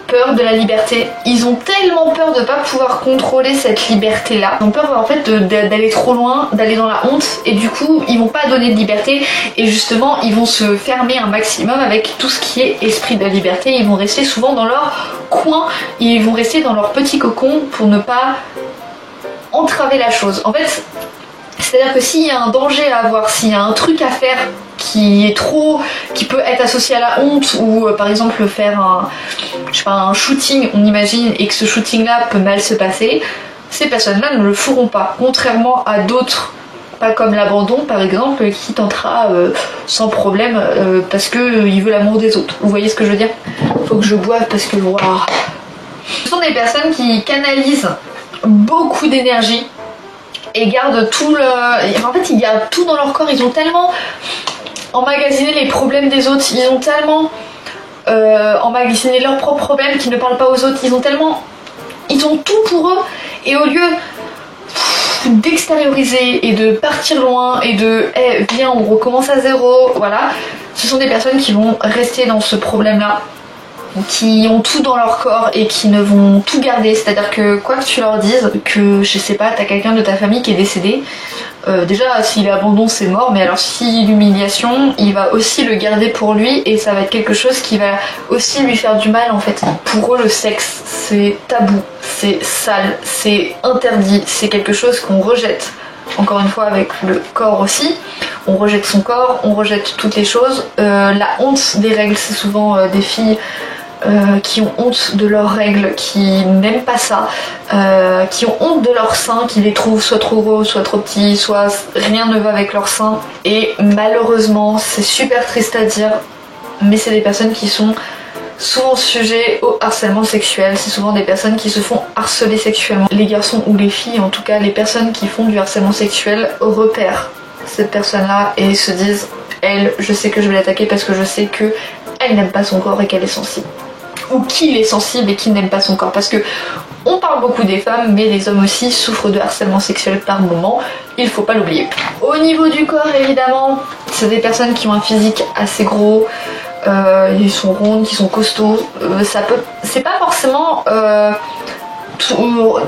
peur de la liberté. Ils ont tellement peur de pas pouvoir contrôler cette liberté là. Ils ont peur en fait d'aller trop loin, d'aller dans la honte, et du coup ils vont pas donner de liberté, et justement ils vont se fermer un maximum avec tout ce qui est esprit de la liberté. Ils vont rester souvent dans leur coin, ils vont rester dans leur petit cocon pour ne pas entraver la chose. En fait, c'est-à-dire que s'il y a un danger à avoir, s'il y a un truc à faire qui peut être associé à la honte, ou par exemple faire un shooting, on imagine, et que ce shooting là peut mal se passer, ces personnes là ne le feront pas, contrairement à d'autres, pas comme l'abandon par exemple, qui tentera sans problème parce que il veut l'amour des autres. Vous voyez ce que je veux dire? Faut que je boive parce que wow. Ce sont des personnes qui canalisent beaucoup d'énergie et gardent tout en fait ils gardent tout dans leur corps. Ils ont tellement emmagasiné les problèmes des autres, ils ont tellement emmagasiné leurs propres problèmes qui ne parlent pas aux autres, ils ont tout pour eux, et au lieu d'extérioriser et de partir loin et de viens on recommence à zéro, voilà, ce sont des personnes qui vont rester dans ce problème là, qui ont tout dans leur corps et qui ne vont tout garder. C'est-à-dire que quoi que tu leur dises, que je sais pas, t'as quelqu'un de ta famille qui est décédé, déjà s'il est abandon c'est mort, mais alors si l'humiliation, il va aussi le garder pour lui, et ça va être quelque chose qui va aussi lui faire du mal en fait. Pour eux le sexe c'est tabou, c'est sale, c'est interdit, c'est quelque chose qu'on rejette. Encore une fois avec le corps aussi, on rejette son corps, on rejette toutes les choses. La honte des règles, c'est souvent des filles qui ont honte de leurs règles, qui n'aiment pas ça, qui ont honte de leurs seins, qui les trouvent soit trop gros, soit trop petits, soit rien ne va avec leurs seins. Et malheureusement, c'est super triste à dire, mais c'est des personnes qui sont souvent sujets au harcèlement sexuel. C'est souvent des personnes qui se font harceler sexuellement. Les garçons ou les filles, en tout cas les personnes qui font du harcèlement sexuel, repèrent cette personne-là et se disent elle, je sais que je vais l'attaquer parce que je sais que elle n'aime pas son corps et qu'elle est sensible. Ou qu'il est sensible et qu'il n'aime pas son corps. Parce que on parle beaucoup des femmes, mais les hommes aussi souffrent de harcèlement sexuel par moment, il faut pas l'oublier. Au niveau du corps, évidemment, c'est des personnes qui ont un physique assez gros, ils sont rondes, qui sont costauds, c'est pas forcément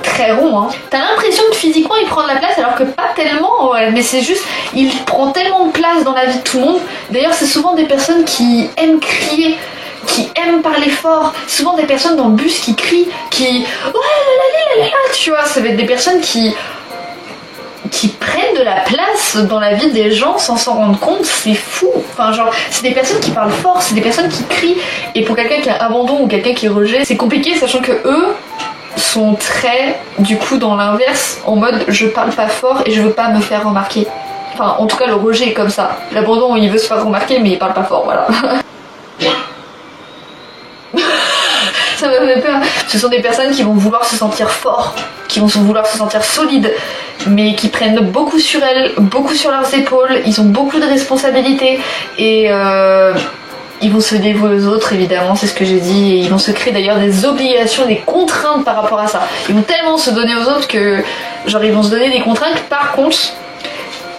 très rond, hein. T'as l'impression que physiquement il prend de la place alors que pas tellement, ouais, mais c'est juste, il prend tellement de place dans la vie de tout le monde. D'ailleurs c'est souvent des personnes qui aiment crier, qui aiment parler fort, souvent des personnes dans le bus qui crient, qui ouais là, tu vois, ça va être des personnes qui qui prennent de la place dans la vie des gens sans s'en rendre compte, c'est fou. Enfin genre, c'est des personnes qui parlent fort, c'est des personnes qui crient, et pour quelqu'un qui a abandon ou quelqu'un qui rejette, c'est compliqué, sachant que eux sont très, du coup, dans l'inverse, en mode je parle pas fort et je veux pas me faire remarquer. Enfin, en tout cas, le rejet est comme ça. L'abandon, il veut se faire remarquer, mais il parle pas fort, voilà. Ça me fait peur. Ce sont des personnes qui vont vouloir se sentir forts, qui vont vouloir se sentir solides, mais qui prennent beaucoup sur elles, beaucoup sur leurs épaules. Ils ont beaucoup de responsabilités et ils vont se dévouer aux autres, évidemment, c'est ce que j'ai dit, et ils vont se créer d'ailleurs des obligations, des contraintes par rapport à ça. Ils vont tellement se donner aux autres que, genre, ils vont se donner des contraintes. Par contre,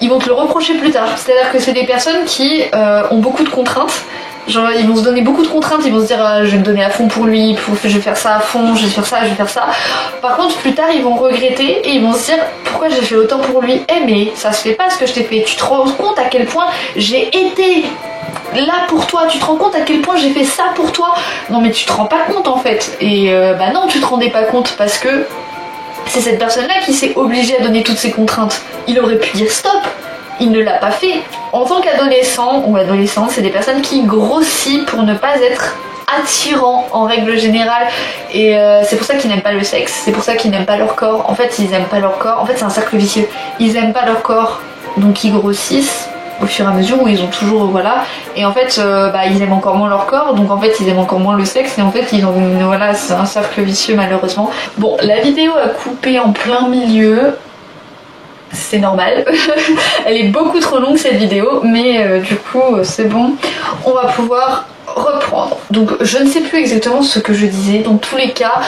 ils vont te le reprocher plus tard. C'est-à-dire que c'est des personnes qui ont beaucoup de contraintes. Genre ils vont se donner beaucoup de contraintes, ils vont se dire je vais me donner à fond pour lui, je vais faire ça à fond, je vais faire ça, je vais faire ça. Par contre plus tard ils vont regretter et ils vont se dire pourquoi j'ai fait autant pour lui. Eh mais ça se fait pas ce que je t'ai fait, tu te rends compte à quel point j'ai été là pour toi, tu te rends compte à quel point j'ai fait ça pour toi. Non mais tu te rends pas compte en fait. Et bah non tu te rendais pas compte parce que c'est cette personne là qui s'est obligée à donner toutes ces contraintes. Il aurait pu dire stop. Il ne l'a pas fait. En tant qu'adolescent ou adolescente, c'est des personnes qui grossissent pour ne pas être attirants en règle générale. Et c'est pour ça qu'ils n'aiment pas le sexe, c'est pour ça qu'ils n'aiment pas leur corps. En fait, ils aiment pas leur corps. En fait, c'est un cercle vicieux. Ils aiment pas leur corps, donc ils grossissent au fur et à mesure où ils ont toujours voilà. Et en fait, ils aiment encore moins leur corps, donc en fait, ils aiment encore moins le sexe. Et en fait, ils ont voilà, c'est un cercle vicieux malheureusement. Bon, la vidéo a coupé en plein milieu. C'est normal. Elle est beaucoup trop longue cette vidéo, mais du coup c'est bon, on va pouvoir reprendre. Donc je ne sais plus exactement ce que je disais. Dans tous les cas,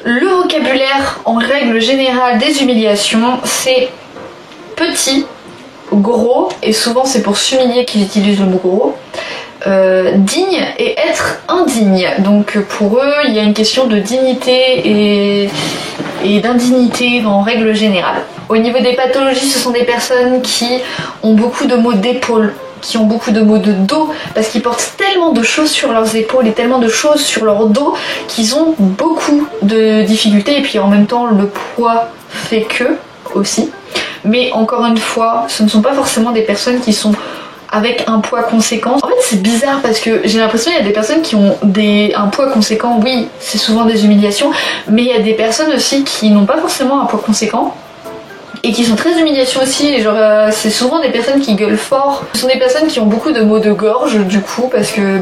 le vocabulaire en règle générale des humiliations, c'est petit, gros, et souvent c'est pour s'humilier qu'ils utilisent le mot gros. Digne et être indigne. Donc pour eux, il y a une question de dignité et d'indignité en règle générale. Au niveau des pathologies, ce sont des personnes qui ont beaucoup de maux d'épaule, qui ont beaucoup de maux de dos, parce qu'ils portent tellement de choses sur leurs épaules et tellement de choses sur leur dos qu'ils ont beaucoup de difficultés. Et puis en même temps, le poids fait que aussi. Mais encore une fois, ce ne sont pas forcément des personnes qui sont avec un poids conséquent. En fait c'est bizarre parce que j'ai l'impression qu'il y a des personnes qui ont un poids conséquent, oui c'est souvent des humiliations, mais il y a des personnes aussi qui n'ont pas forcément un poids conséquent et qui sont très humiliations aussi, et genre c'est souvent des personnes qui gueulent fort. Ce sont des personnes qui ont beaucoup de maux de gorge du coup parce que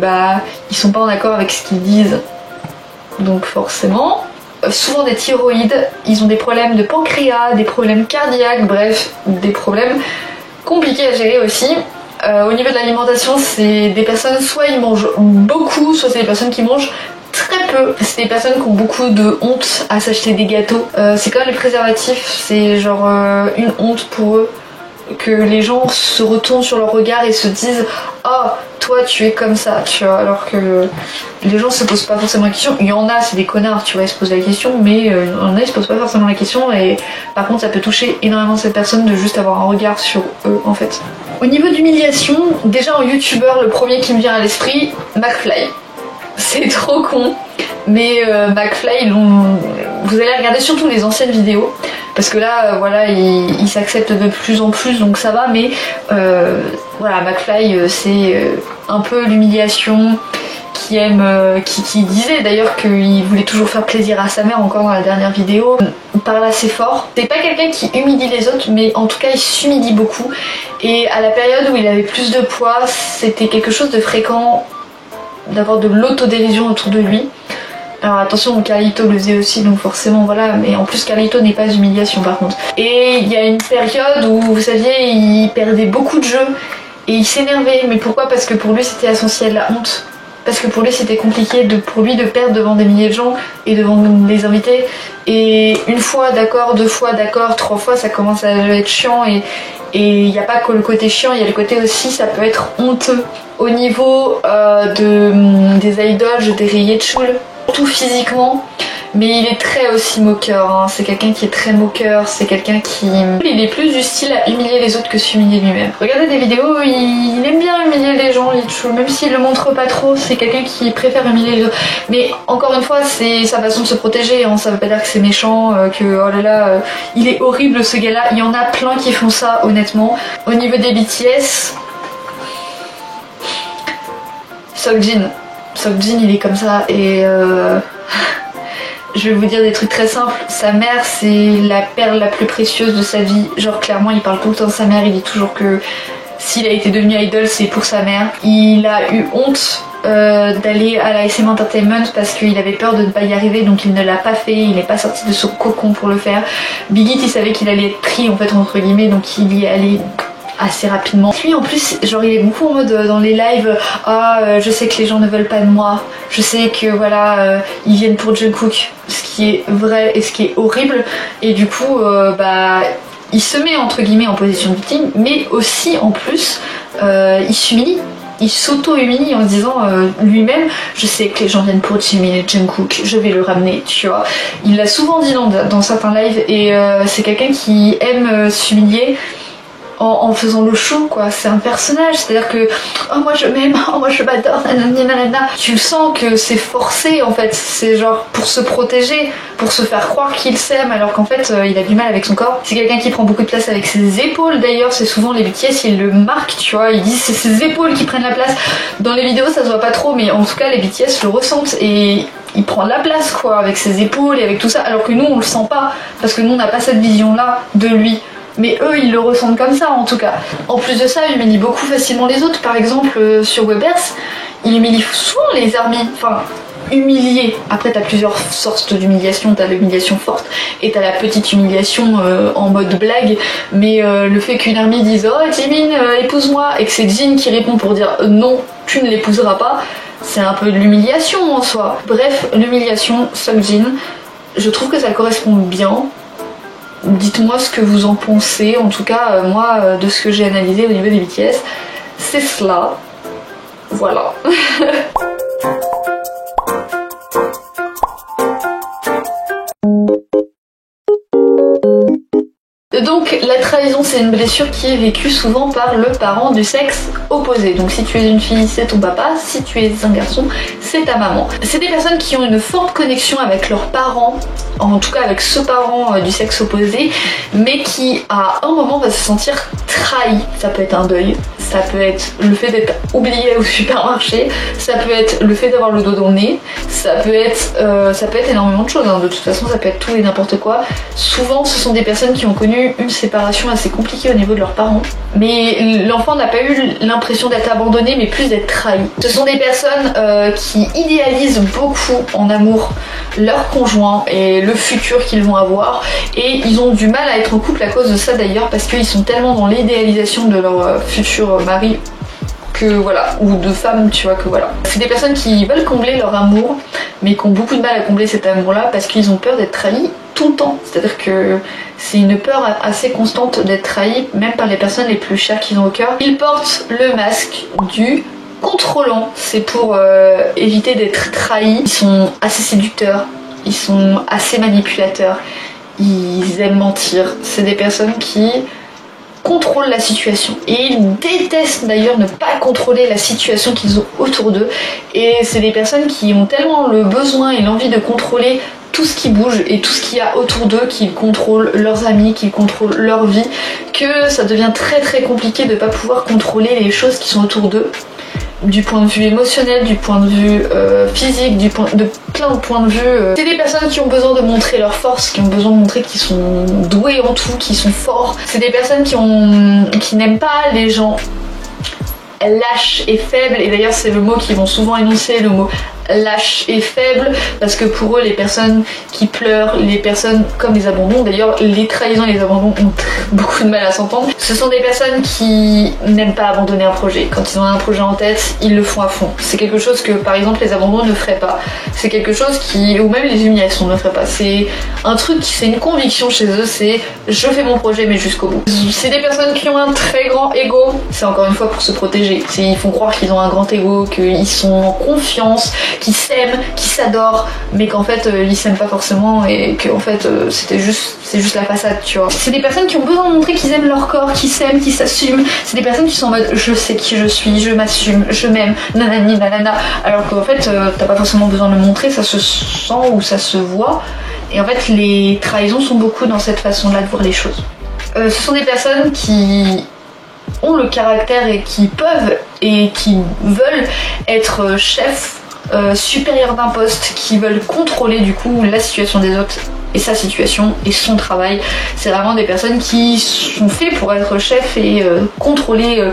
ils sont pas en accord avec ce qu'ils disent, donc forcément. Souvent des thyroïdes, ils ont des problèmes de pancréas, des problèmes cardiaques, bref des problèmes compliqués à gérer aussi. Au niveau de l'alimentation, c'est des personnes, soit ils mangent beaucoup, soit c'est des personnes qui mangent très peu. C'est des personnes qui ont beaucoup de honte à s'acheter des gâteaux. C'est comme les préservatifs, c'est genre une honte pour eux que les gens se retournent sur leur regard et se disent « Oh, toi tu es comme ça », tu vois, alors que les gens se posent pas forcément la question. Il y en a, c'est des connards, tu vois, ils se posent la question, mais il y en a, ils se posent pas forcément la question, et par contre ça peut toucher énormément cette personne de juste avoir un regard sur eux en fait. Au niveau d'humiliation, déjà en youtubeur, le premier qui me vient à l'esprit, McFly. C'est trop con, mais McFly, vous allez regarder surtout les anciennes vidéos, parce que là, voilà, il s'accepte de plus en plus, donc ça va, mais voilà, McFly, c'est un peu l'humiliation qui disait d'ailleurs qu'il voulait toujours faire plaisir à sa mère, encore dans la dernière vidéo. Il parle assez fort. C'est pas quelqu'un qui humilie les autres, mais en tout cas il s'humilie beaucoup. Et à la période où il avait plus de poids, c'était quelque chose de fréquent d'avoir de l'autodérision autour de lui. Alors attention, Carlito le faisait aussi, donc forcément voilà, mais en plus Carlito n'est pas humiliation par contre. Et il y a une période où, vous saviez, il perdait beaucoup de jeux et il s'énervait. Mais pourquoi? Parce que pour lui c'était essentiel, la honte. Parce que pour lui c'était compliqué pour lui de perdre devant des milliers de gens et devant les invités. Et une fois d'accord, deux fois d'accord, trois fois ça commence à être chiant, et il n'y a pas que le côté chiant, il y a le côté aussi ça peut être honteux. Au niveau des idoles, je dirais Yetchul, tout physiquement, mais il est très aussi moqueur, hein. C'est quelqu'un qui est très moqueur, c'est quelqu'un qui... Il est plus du style à humilier les autres que s'humilier lui-même. Regardez des vidéos, il aime bien humilier les gens, même s'il le montre pas trop, c'est quelqu'un qui préfère humilier les autres. Mais encore une fois, c'est sa façon de se protéger, hein. Ça veut pas dire que c'est méchant, que oh là là, il est horrible ce gars-là. Il y en a plein qui font ça, honnêtement. Au niveau des BTS... Seokjin, il est comme ça et je vais vous dire des trucs très simples. Sa mère, c'est la perle la plus précieuse de sa vie. Genre clairement, il parle tout le temps de sa mère, il dit toujours que s'il a été devenu idol, c'est pour sa mère. Il a eu honte d'aller à la SM Entertainment parce qu'il avait peur de ne pas y arriver, donc il ne l'a pas fait, il n'est pas sorti de son cocon pour le faire. Big Hit, il savait qu'il allait être pris en fait entre guillemets, donc il y est allé assez rapidement. Lui en plus, genre il est beaucoup en mode dans les lives, je sais que les gens ne veulent pas de moi, je sais que voilà, ils viennent pour Jungkook, ce qui est vrai et ce qui est horrible, et du coup il se met entre guillemets en position de victime, mais aussi en plus il s'humilie. Il s'auto-humilie en se disant lui-même, je sais que les gens viennent pour Jungkook, je vais le ramener, tu vois. Il l'a souvent dit dans certains lives, et c'est quelqu'un qui aime s'humilier en faisant le show, quoi. C'est un personnage, c'est-à-dire que oh moi je m'aime, oh moi je m'adore, nanana. Tu sens que c'est forcé en fait, c'est genre pour se protéger, pour se faire croire qu'il s'aime alors qu'en fait il a du mal avec son corps. C'est quelqu'un qui prend beaucoup de place avec ses épaules, d'ailleurs c'est souvent les BTS ils le marquent, tu vois, ils disent c'est ses épaules qui prennent la place. Dans les vidéos ça se voit pas trop, mais en tout cas les BTS le ressentent et il prend de la place quoi, avec ses épaules et avec tout ça, alors que nous on le sent pas, parce que nous on n'a pas cette vision là de lui. Mais eux, ils le ressentent comme ça en tout cas. En plus de ça, il humilie beaucoup facilement les autres. Par exemple, sur Weverse, il humilie souvent les armies. Enfin, humilier. Après, t'as plusieurs sortes d'humiliation. T'as l'humiliation forte et t'as la petite humiliation en mode blague. Mais le fait qu'une armée dise « Oh, Jimin, épouse-moi » et que c'est Jin qui répond pour dire « Non, tu ne l'épouseras pas », c'est un peu de l'humiliation en soi. Bref, l'humiliation, Seokjin, je trouve que ça correspond bien. Dites-moi ce que vous en pensez, en tout cas moi de ce que j'ai analysé au niveau des BTS, c'est cela, voilà. Donc la trahison c'est une blessure qui est vécue souvent par le parent du sexe opposé. Donc si tu es une fille c'est ton papa, si tu es un garçon c'est ta maman. C'est des personnes qui ont une forte connexion avec leurs parents, en tout cas avec ce parent du sexe opposé, mais qui à un moment va se sentir trahi. Ça peut être un deuil, ça peut être le fait d'être oublié au supermarché, ça peut être le fait d'avoir le dos dans le nez, ça peut être énormément de choses, hein. De toute façon ça peut être tout et n'importe quoi. Souvent ce sont des personnes qui ont connu une séparation assez compliquée au niveau de leurs parents, mais l'enfant n'a pas eu l'impression d'être abandonné mais plus d'être trahi. Ce sont des personnes qui idéalisent beaucoup en amour leur conjoint et le futur qu'ils vont avoir, et ils ont du mal à être en couple à cause de ça d'ailleurs, parce qu'ils sont tellement dans l'idéalisation de leur futur mari que voilà, ou de femme, tu vois, que voilà. C'est des personnes qui veulent combler leur amour mais qui ont beaucoup de mal à combler cet amour là parce qu'ils ont peur d'être trahis tout le temps. C'est-à-dire que c'est une peur assez constante d'être trahis, même par les personnes les plus chères qu'ils ont au cœur. Ils portent le masque du contrôlant, c'est pour éviter d'être trahis. Ils sont assez séducteurs, ils sont assez manipulateurs, ils aiment mentir. C'est des personnes qui contrôlent la situation et ils détestent d'ailleurs ne pas contrôler la situation qu'ils ont autour d'eux, et c'est des personnes qui ont tellement le besoin et l'envie de contrôler tout ce qui bouge et tout ce qu'il y a autour d'eux, qu'ils contrôlent leurs amis, qu'ils contrôlent leur vie, que ça devient très très compliqué de ne pas pouvoir contrôler les choses qui sont autour d'eux, du point de vue émotionnel, du point de vue physique, de plein de points de vue. C'est des personnes qui ont besoin de montrer leur force, qui ont besoin de montrer qu'ils sont doués en tout, qu'ils sont forts. C'est des personnes qui n'aiment pas les gens lâches et faibles, et d'ailleurs c'est le mot qu'ils vont souvent énoncer, le mot lâche et faible, parce que pour eux les personnes qui pleurent, les personnes comme les abandons, d'ailleurs les trahisons et les abandons ont beaucoup de mal à s'entendre, ce sont des personnes qui n'aiment pas abandonner un projet. Quand ils ont un projet en tête, ils le font à fond. C'est quelque chose que par exemple les abandons ne feraient pas, c'est quelque chose qui, ou même les humiliations ne feraient pas, c'est un truc, c'est une conviction chez eux, c'est je fais mon projet mais jusqu'au bout. C'est des personnes qui ont un très grand ego, c'est encore une fois pour se protéger, ils font croire qu'ils ont un grand ego, qu'ils sont en confiance, qui s'aiment, qui s'adorent, mais qu'en fait ils s'aiment pas forcément et que en fait c'est juste la façade, tu vois. C'est des personnes qui ont besoin de montrer qu'ils aiment leur corps, qu'ils s'aiment, qu'ils s'assument. C'est des personnes qui sont en mode je sais qui je suis, je m'assume, je m'aime, nanani nanana. Alors qu'en fait t'as pas forcément besoin de le montrer, ça se sent ou ça se voit. Et en fait les trahisons sont beaucoup dans cette façon-là de voir les choses. Ce sont des personnes qui ont le caractère et qui peuvent et qui veulent être chefs, supérieurs d'un poste, qui veulent contrôler du coup la situation des autres et sa situation et son travail. C'est vraiment des personnes qui sont faites pour être chefs et contrôler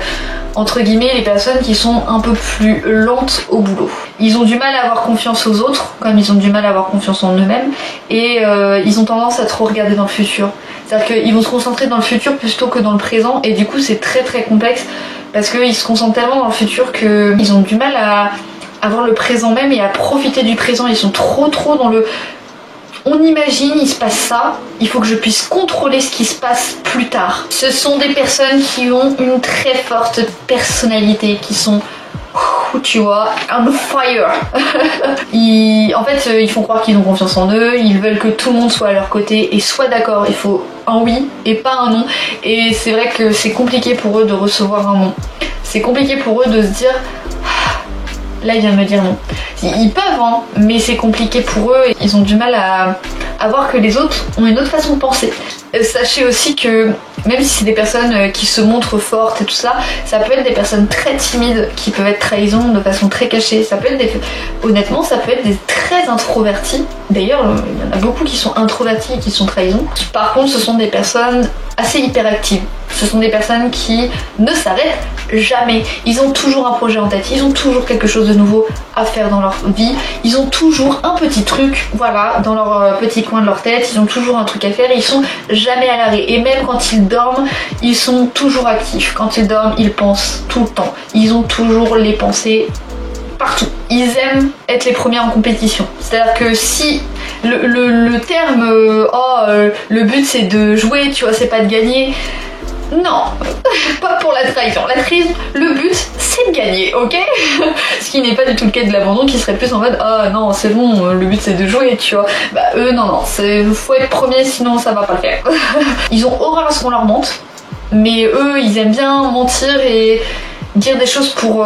entre guillemets les personnes qui sont un peu plus lentes au boulot. Ils ont du mal à avoir confiance aux autres comme ils ont du mal à avoir confiance en eux-mêmes et ils ont tendance à trop regarder dans le futur. C'est-à-dire qu'ils vont se concentrer dans le futur plutôt que dans le présent et du coup c'est très très complexe parce qu'ils se concentrent tellement dans le futur qu'ils ont du mal à avoir le présent même et à profiter du présent. Ils sont trop dans le... On imagine, il se passe ça, il faut que je puisse contrôler ce qui se passe plus tard. Ce sont des personnes qui ont une très forte personnalité, qui sont... tu vois, on fire. En fait, ils font croire qu'ils ont confiance en eux, ils veulent que tout le monde soit à leur côté et soit d'accord. Il faut un oui et pas un non. Et c'est vrai que c'est compliqué pour eux de recevoir un non. C'est compliqué pour eux de se dire... Là, il vient de me dire non. Ils peuvent, hein, mais c'est compliqué pour eux. Ils ont du mal à voir que les autres ont une autre façon de penser. Sachez aussi que même si c'est des personnes qui se montrent fortes et tout ça, ça peut être des personnes très timides qui peuvent être trahisons de façon très cachée. Ça peut être honnêtement, ça peut être des très introvertis. D'ailleurs, il y en a beaucoup qui sont introvertis et qui sont trahisons. Par contre, ce sont des personnes assez hyperactives. Ce sont des personnes qui ne s'arrêtent jamais. Ils ont toujours un projet en tête, ils ont toujours quelque chose de nouveau à faire dans leur vie. Ils ont toujours un petit truc, voilà, dans leur petit coin de leur tête. Ils ont toujours un truc à faire. Ils sont jamais à l'arrêt. Et même quand ils dorment, ils sont toujours actifs. Quand ils dorment, ils pensent tout le temps. Ils ont toujours les pensées partout. Ils aiment être les premiers en compétition. C'est-à-dire que si le terme le but c'est de jouer, tu vois, c'est pas de gagner. Non, pas pour la trahison. La trahison, le but c'est de gagner, ok? Ce qui n'est pas du tout le cas de l'abandon qui serait plus en mode ah non c'est bon, le but c'est de jouer, tu vois. Bah eux non, faut être premier sinon ça va pas le faire. Ils ont horreur à ce qu'on leur mente, mais eux ils aiment bien mentir et dire des choses pour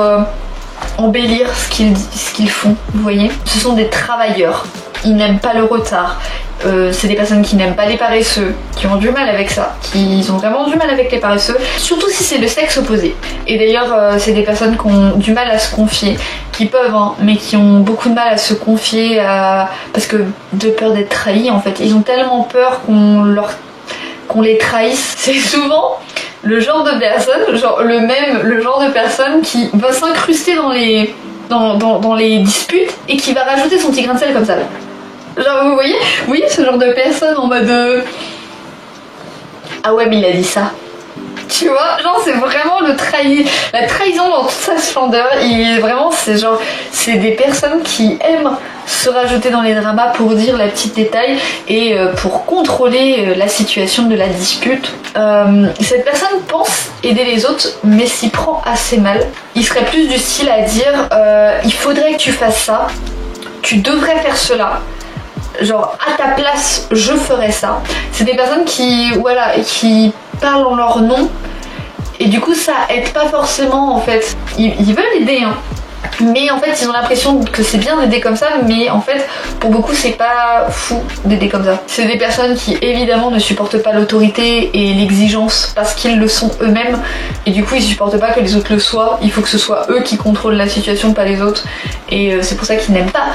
embellir ce qu'ils font, vous voyez. Ce sont des travailleurs, ils n'aiment pas le retard. C'est des personnes qui n'aiment pas les paresseux, qui ont du mal avec ça, qui ont vraiment du mal avec les paresseux, surtout si c'est le sexe opposé. Et d'ailleurs, c'est des personnes qui ont du mal à se confier, qui peuvent, hein, mais qui ont beaucoup de mal à se confier parce que de peur d'être trahis en fait. Ils ont tellement peur qu'on les trahisse. C'est souvent le genre de personne, le genre de personne qui va s'incruster dans les disputes et qui va rajouter son petit grain de sel comme ça. Genre vous voyez, oui, ce genre de personne en mode ah ouais mais il a dit ça. Tu vois, genre c'est vraiment la trahison dans toute sa splendeur. C'est des personnes qui aiment se rajouter dans les dramas pour dire la petite détail et pour contrôler la situation de la dispute. Cette personne pense aider les autres mais s'y prend assez mal. Il serait plus du style à dire il faudrait que tu fasses ça, tu devrais faire cela. Genre à ta place je ferais ça. C'est des personnes qui parlent en leur nom et du coup ça aide pas forcément en fait. Ils veulent aider hein, mais en fait ils ont l'impression que c'est bien d'aider comme ça, mais en fait pour beaucoup c'est pas fou d'aider comme ça. C'est des personnes qui évidemment ne supportent pas l'autorité et l'exigence parce qu'ils le sont eux-mêmes et du coup ils supportent pas que les autres le soient. Il faut que ce soit eux qui contrôlent la situation, pas les autres, et c'est pour ça qu'ils n'aiment pas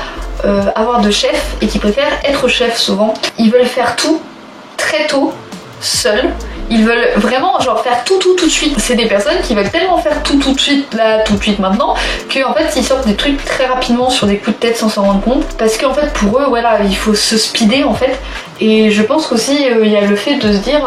avoir de chef et qui préfèrent être chef souvent. Ils veulent faire tout très tôt, seuls. Ils veulent vraiment faire tout de suite. C'est des personnes qui veulent tellement faire tout de suite, là, tout de suite maintenant, qu'en fait ils sortent des trucs très rapidement sur des coups de tête sans s'en rendre compte. Parce qu'en fait pour eux, voilà, il faut se speeder en fait. Et je pense qu'aussi il y a le fait de se dire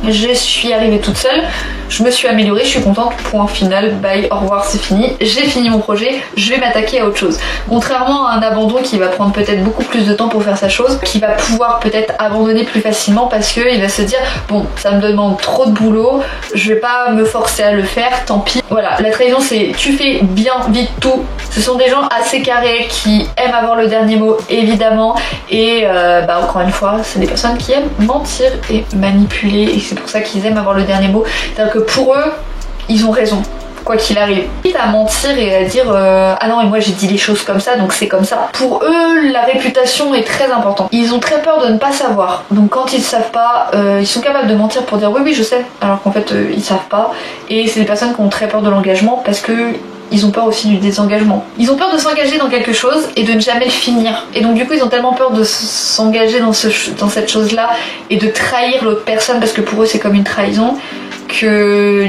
je suis arrivée toute seule, je me suis améliorée, je suis contente, point final, bye, au revoir, c'est fini, j'ai fini mon projet, je vais m'attaquer à autre chose. Contrairement à un abandon qui va prendre peut-être beaucoup plus de temps pour faire sa chose, qui va pouvoir peut-être abandonner plus facilement parce qu'il va se dire bon, ça me demande trop de boulot, je vais pas me forcer à le faire, tant pis. Voilà, la trahison c'est tu fais bien vite tout. Ce sont des gens assez carrés qui aiment avoir le dernier mot évidemment et encore une fois c'est des personnes qui aiment mentir et manipuler et c'est pour ça qu'ils aiment avoir le dernier mot. C'est-à-dire que pour eux, ils ont raison. Quoi qu'il arrive. Quitte à mentir et à dire ah non mais moi j'ai dit les choses comme ça donc c'est comme ça. Pour eux la réputation est très importante. Ils ont très peur de ne pas savoir. Donc quand ils savent pas, ils sont capables de mentir pour dire oui je sais alors qu'en fait ils savent pas. Et c'est des personnes qui ont très peur de l'engagement parce que ils ont peur aussi du désengagement. Ils ont peur de s'engager dans quelque chose et de ne jamais le finir. Et donc du coup ils ont tellement peur de s'engager dans cette chose-là et de trahir l'autre personne parce que pour eux c'est comme une trahison que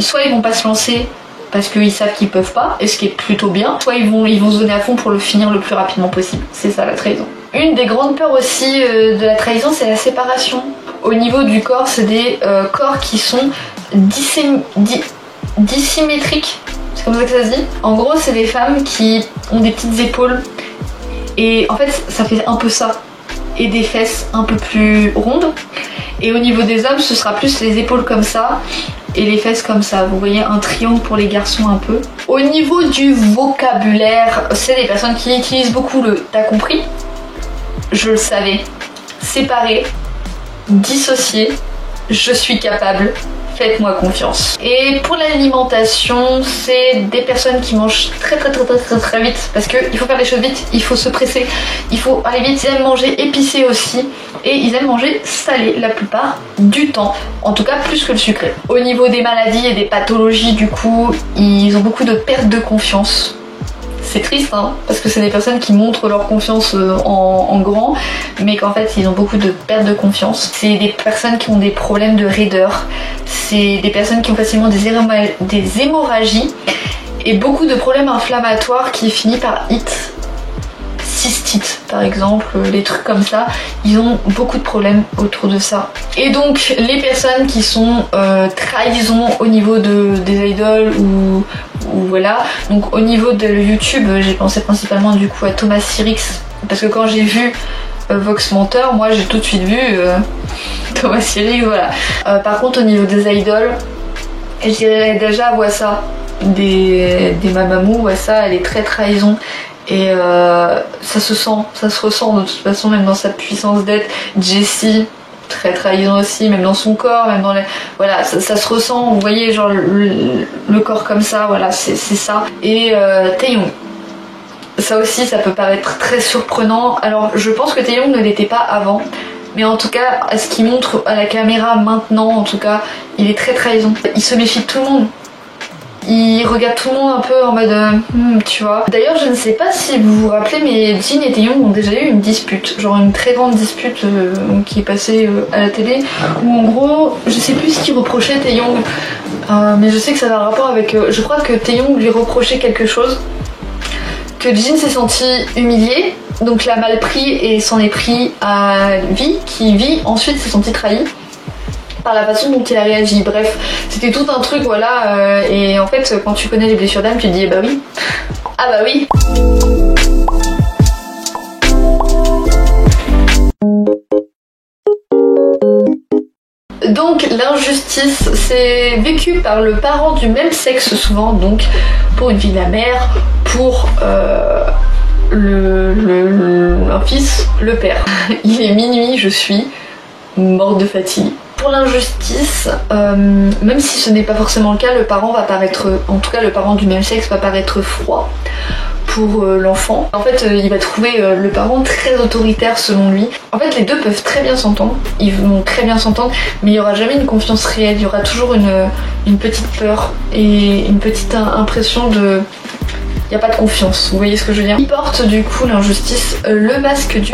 soit ils vont pas se lancer parce qu'ils savent qu'ils peuvent pas, et ce qui est plutôt bien, soit ils vont se donner à fond pour le finir le plus rapidement possible. C'est ça la trahison. Une des grandes peurs aussi de la trahison c'est la séparation. Au niveau du corps c'est des corps qui sont dissymétriques. C'est comme ça que ça se dit. En gros, c'est des femmes qui ont des petites épaules et en fait, ça fait un peu ça. Et des fesses un peu plus rondes. Et au niveau des hommes, ce sera plus les épaules comme ça et les fesses comme ça. Vous voyez un triangle pour les garçons un peu. Au niveau du vocabulaire, c'est des personnes qui utilisent beaucoup le « t'as compris »,« je le savais »,« séparer »,« dissocier »,« je suis capable », faites-moi confiance. Et pour l'alimentation, c'est des personnes qui mangent très vite parce qu'il faut faire les choses vite, il faut se presser, il faut aller vite. Ils aiment manger épicé aussi et ils aiment manger salé la plupart du temps, en tout cas plus que le sucré. Au niveau des maladies et des pathologies, du coup, ils ont beaucoup de perte de confiance. C'est triste hein, parce que c'est des personnes qui montrent leur confiance en grand mais qu'en fait ils ont beaucoup de perte de confiance. C'est des personnes qui ont des problèmes de raideur, c'est des personnes qui ont facilement des hémorragies et beaucoup de problèmes inflammatoires qui finissent par cystite par exemple, les trucs comme ça, ils ont beaucoup de problèmes autour de ça. Et donc les personnes qui sont trahison au niveau des idoles ou voilà, donc au niveau de YouTube j'ai pensé principalement du coup à Thomas Sirix parce que quand j'ai vu Vox Menteur, moi j'ai tout de suite vu Thomas Sirix, voilà. Par contre au niveau des idoles, je dirais déjà Wassa des Mamamoo, Wassa elle est très trahison. Et ça se sent, ça se ressent de toute façon, même dans sa puissance d'être. Jessie, très trahison aussi, même dans son corps, même dans les... Voilà, ça se ressent, vous voyez, genre le corps comme ça, voilà, c'est ça. Et Taeyong. Ça aussi, ça peut paraître très surprenant. Alors, je pense que Taeyong ne l'était pas avant. Mais en tout cas, à ce qu'il montre à la caméra maintenant, en tout cas, il est très trahison. Il se méfie de tout le monde. Il regarde tout le monde un peu en mode tu vois. D'ailleurs je ne sais pas si vous vous rappelez mais Jin et Taeyong ont déjà eu une dispute, genre une très grande dispute qui est passée à la télé où en gros je sais plus ce qu'il reprochait Taeyong mais je sais que ça a un rapport avec je crois que Taeyong lui reprochait quelque chose, que Jin s'est senti humilié donc l'a mal pris et s'en est pris à Vi qui Vi ensuite s'est senti trahi par la façon dont il a réagi. Bref, c'était tout un truc, voilà. Et en fait, quand tu connais les blessures d'âme, tu te dis, bah oui. Ah bah oui. Donc l'injustice, c'est vécu par le parent du même sexe souvent, donc pour une fille de la mère, pour un fils, le père. Il est minuit, je suis morte de fatigue. Pour l'injustice, même si ce n'est pas forcément le cas, le parent va paraître, en tout cas le parent du même sexe va paraître froid pour l'enfant. En fait, il va trouver le parent très autoritaire selon lui. En fait, les deux peuvent très bien s'entendre, ils vont très bien s'entendre, mais il n'y aura jamais une confiance réelle, il y aura toujours une petite peur et une petite impression de... Il n'y a pas de confiance, vous voyez ce que je veux dire. Il porte du coup l'injustice, le masque du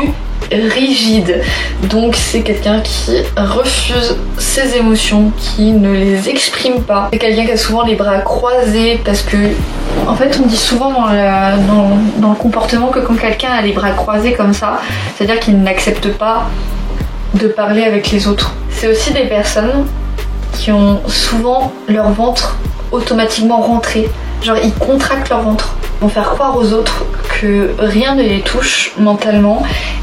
rigide. Donc c'est quelqu'un qui refuse ses émotions, qui ne les exprime pas. C'est quelqu'un qui a souvent les bras croisés parce que en fait on dit souvent dans le comportement que quand quelqu'un a les bras croisés comme ça, c'est-à-dire qu'il n'accepte pas de parler avec les autres. C'est aussi des personnes qui ont souvent leur ventre automatiquement rentré. Genre ils contractent leur ventre, vont faire croire aux autres que rien ne les touche mentalement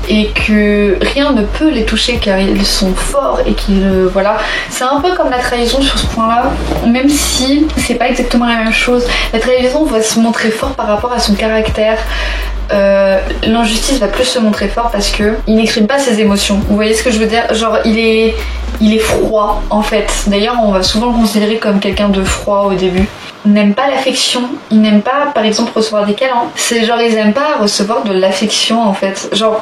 et que rien ne peut les toucher car ils sont forts et qu'ils voilà. C'est un peu comme la trahison sur ce point-là, même si c'est pas exactement la même chose. La trahison va se montrer fort par rapport à son caractère. L'injustice va plus se montrer fort parce que il n'exprime pas ses émotions. Vous voyez ce que je veux dire? Genre il est froid en fait. D'ailleurs on va souvent le considérer comme quelqu'un de froid au début. Ils n'aiment pas l'affection, ils n'aiment pas par exemple recevoir des câlins. C'est genre ils aiment pas recevoir de l'affection en fait. Genre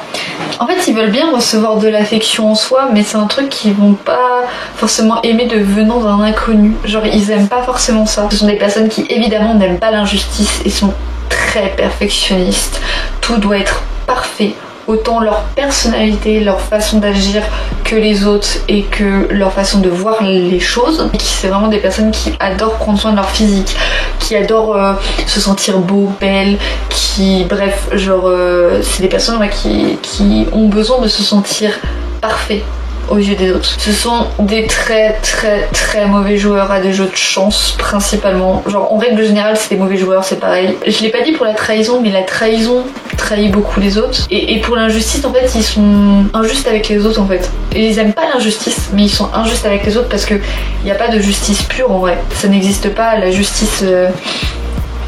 en fait ils veulent bien recevoir de l'affection en soi, mais c'est un truc qu'ils vont pas forcément aimer de venant d'un inconnu. Genre ils aiment pas forcément ça. Ce sont des personnes qui évidemment n'aiment pas l'injustice et sont très perfectionnistes. Tout doit être parfait. Autant leur personnalité, leur façon d'agir que les autres et que leur façon de voir les choses. C'est vraiment des personnes qui adorent prendre soin de leur physique, qui adorent se sentir beau, belle, qui bref, genre c'est des personnes qui ont besoin de se sentir parfait aux yeux des autres. Ce sont des très très très mauvais joueurs à des jeux de chance principalement. Genre en règle générale c'est des mauvais joueurs, c'est pareil. Je l'ai pas dit pour la trahison, mais la trahison trahit beaucoup les autres. Et pour l'injustice en fait ils sont injustes avec les autres en fait. Et ils aiment pas l'injustice, mais ils sont injustes avec les autres parce que il n'y a pas de justice pure en vrai. Ça n'existe pas la justice...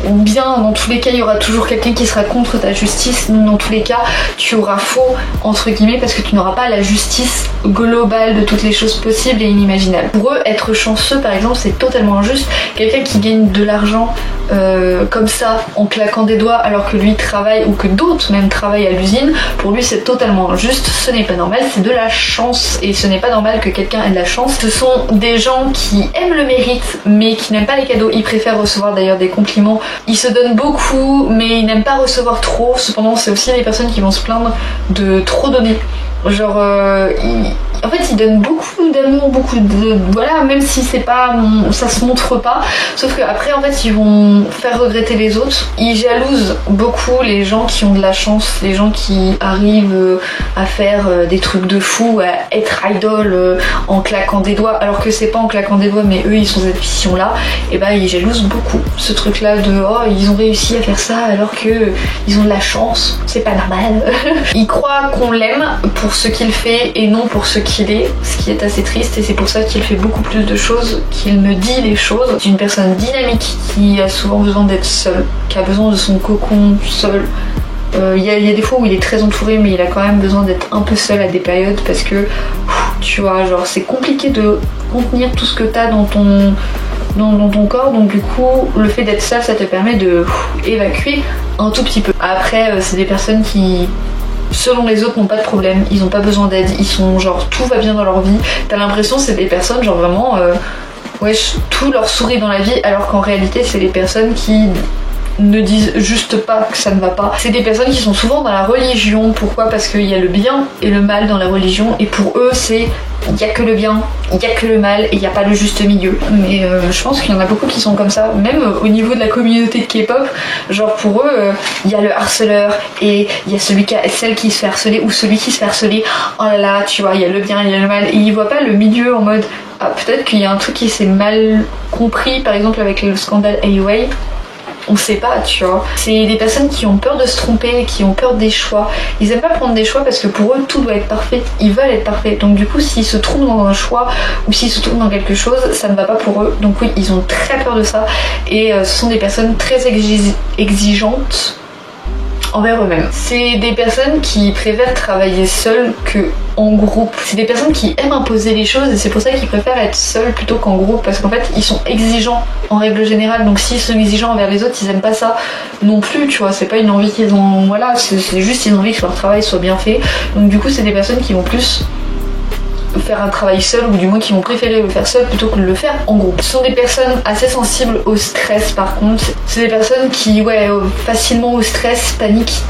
Ou bien dans tous les cas il y aura toujours quelqu'un qui sera contre ta justice. Dans tous les cas tu auras faux entre guillemets parce que tu n'auras pas la justice globale de toutes les choses possibles et inimaginables. Pour eux être chanceux par exemple c'est totalement injuste. Quelqu'un qui gagne de l'argent comme ça en claquant des doigts alors que lui travaille ou que d'autres même travaillent à l'usine, pour lui c'est totalement injuste. Ce n'est pas normal, c'est de la chance et ce n'est pas normal que quelqu'un ait de la chance. Ce sont des gens qui aiment le mérite mais qui n'aiment pas les cadeaux. Ils préfèrent recevoir d'ailleurs des compliments. Ils se donnent beaucoup mais ils n'aiment pas recevoir trop. Cependant c'est aussi des personnes qui vont se plaindre de trop donner. Genre en fait ils donnent beaucoup d'amour, beaucoup de... Voilà, même si c'est pas... ça se montre pas. Sauf qu'après en fait ils vont faire regretter les autres. Ils jalousent beaucoup les gens qui ont de la chance, les gens qui arrivent à faire des trucs de fou, à être idol en claquant des doigts, alors que c'est pas en claquant des doigts mais eux ils sont cette position là. Et bah ils jalousent beaucoup ce truc là de oh ils ont réussi à faire ça alors que ils ont de la chance, c'est pas normal. Ils croient qu'on l'aime pour ce qu'il fait et non pour ce qu'il est, ce qui est assez triste et c'est pour ça qu'il fait beaucoup plus de choses qu'il ne dit les choses. C'est une personne dynamique qui a souvent besoin d'être seule, qui a besoin de son cocon seul. Il y a des fois où il est très entouré mais il a quand même besoin d'être un peu seul à des périodes parce que tu vois genre c'est compliqué de contenir tout ce que t'as dans ton corps, donc du coup le fait d'être seul ça te permet de évacuer un tout petit peu. Après c'est des personnes qui selon les autres n'ont pas de problème, ils ont pas besoin d'aide, ils sont genre tout va bien dans leur vie. T'as l'impression c'est des personnes genre vraiment wesh tout leur sourit dans la vie alors qu'en réalité c'est des personnes qui ne disent juste pas que ça ne va pas. C'est des personnes qui sont souvent dans la religion. Pourquoi? Parce qu'il y a le bien et le mal dans la religion et pour eux c'est il n'y a que le bien, il n'y a que le mal et il n'y a pas le juste milieu. Mais je pense qu'il y en a beaucoup qui sont comme ça, même au niveau de la communauté de K-pop. Genre pour eux, il y a le harceleur et il y a celle qui se fait harceler ou celui qui se fait harceler. Oh là là, tu vois, il y a le bien, il y a le mal. Et ils voient pas le milieu en mode ah, peut-être qu'il y a un truc qui s'est mal compris, par exemple avec le scandale AOA. On sait pas, tu vois. C'est des personnes qui ont peur de se tromper, qui ont peur des choix. Ils aiment pas prendre des choix parce que pour eux tout doit être parfait. Ils veulent être parfaits. Donc du coup s'ils se trompent dans un choix ou s'ils se trompent dans quelque chose, ça ne va pas pour eux. Donc oui, ils ont très peur de ça. Et ce sont des personnes très exigeantes envers eux-mêmes. C'est des personnes qui préfèrent travailler seules que en groupe. C'est des personnes qui aiment imposer les choses et c'est pour ça qu'ils préfèrent être seuls plutôt qu'en groupe parce qu'en fait ils sont exigeants en règle générale, donc s'ils sont exigeants envers les autres ils aiment pas ça non plus, tu vois, c'est pas une envie qu'ils ont, voilà, c'est juste une envie que leur travail soit bien fait, donc du coup c'est des personnes qui vont plus faire un travail seul ou du moins qui vont préférer le faire seul plutôt que de le faire en groupe. Ce sont des personnes assez sensibles au stress par contre, c'est des personnes qui facilement au stress paniquent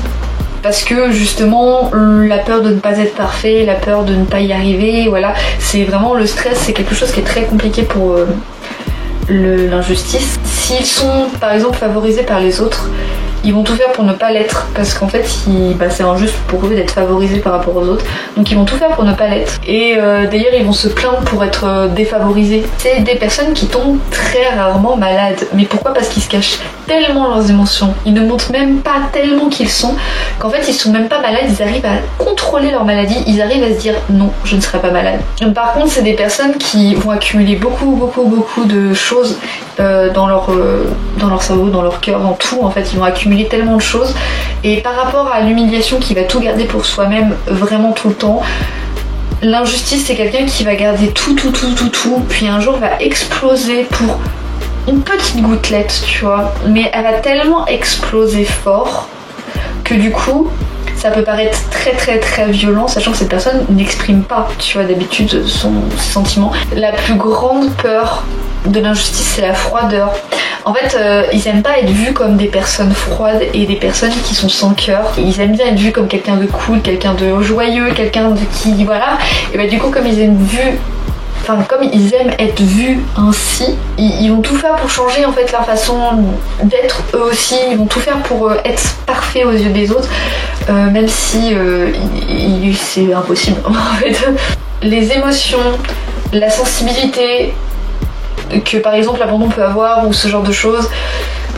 parce que justement la peur de ne pas être parfait, la peur de ne pas y arriver, voilà, c'est vraiment le stress, c'est quelque chose qui est très compliqué pour l'injustice. S'ils sont par exemple favorisés par les autres, ils vont tout faire pour ne pas l'être parce qu'en fait c'est injuste pour eux d'être favorisés par rapport aux autres, donc ils vont tout faire pour ne pas l'être. Et d'ailleurs ils vont se plaindre pour être défavorisés. C'est des personnes qui tombent très rarement malades. Mais pourquoi? Parce qu'ils se cachent tellement leurs émotions, ils ne montrent même pas tellement qu'ils sont, qu'en fait ils sont même pas malades, ils arrivent à contrôler leur maladie, ils arrivent à se dire non, je ne serai pas malade. Par contre c'est des personnes qui vont accumuler beaucoup de choses dans leur cerveau, dans leur cœur, dans tout en fait, ils vont accumuler tellement de choses, et par rapport à l'humiliation qui va tout garder pour soi-même vraiment tout le temps, l'injustice c'est quelqu'un qui va garder tout, puis un jour va exploser pour une petite gouttelette, tu vois, mais elle va tellement exploser fort que du coup ça peut paraître très violent, sachant que cette personne n'exprime pas, tu vois, d'habitude ses sentiments. La plus grande peur de l'injustice, c'est la froideur. En fait, ils aiment pas être vus comme des personnes froides et des personnes qui sont sans cœur. Ils aiment bien être vus comme quelqu'un de cool, quelqu'un de joyeux, quelqu'un de qui, voilà. Et bah du coup, comme ils aiment être vus ainsi, ils vont tout faire pour changer en fait leur façon d'être eux aussi, ils vont tout faire pour être parfaits aux yeux des autres, même si c'est impossible en fait. Les émotions, la sensibilité que par exemple l'abandon peut avoir ou ce genre de choses,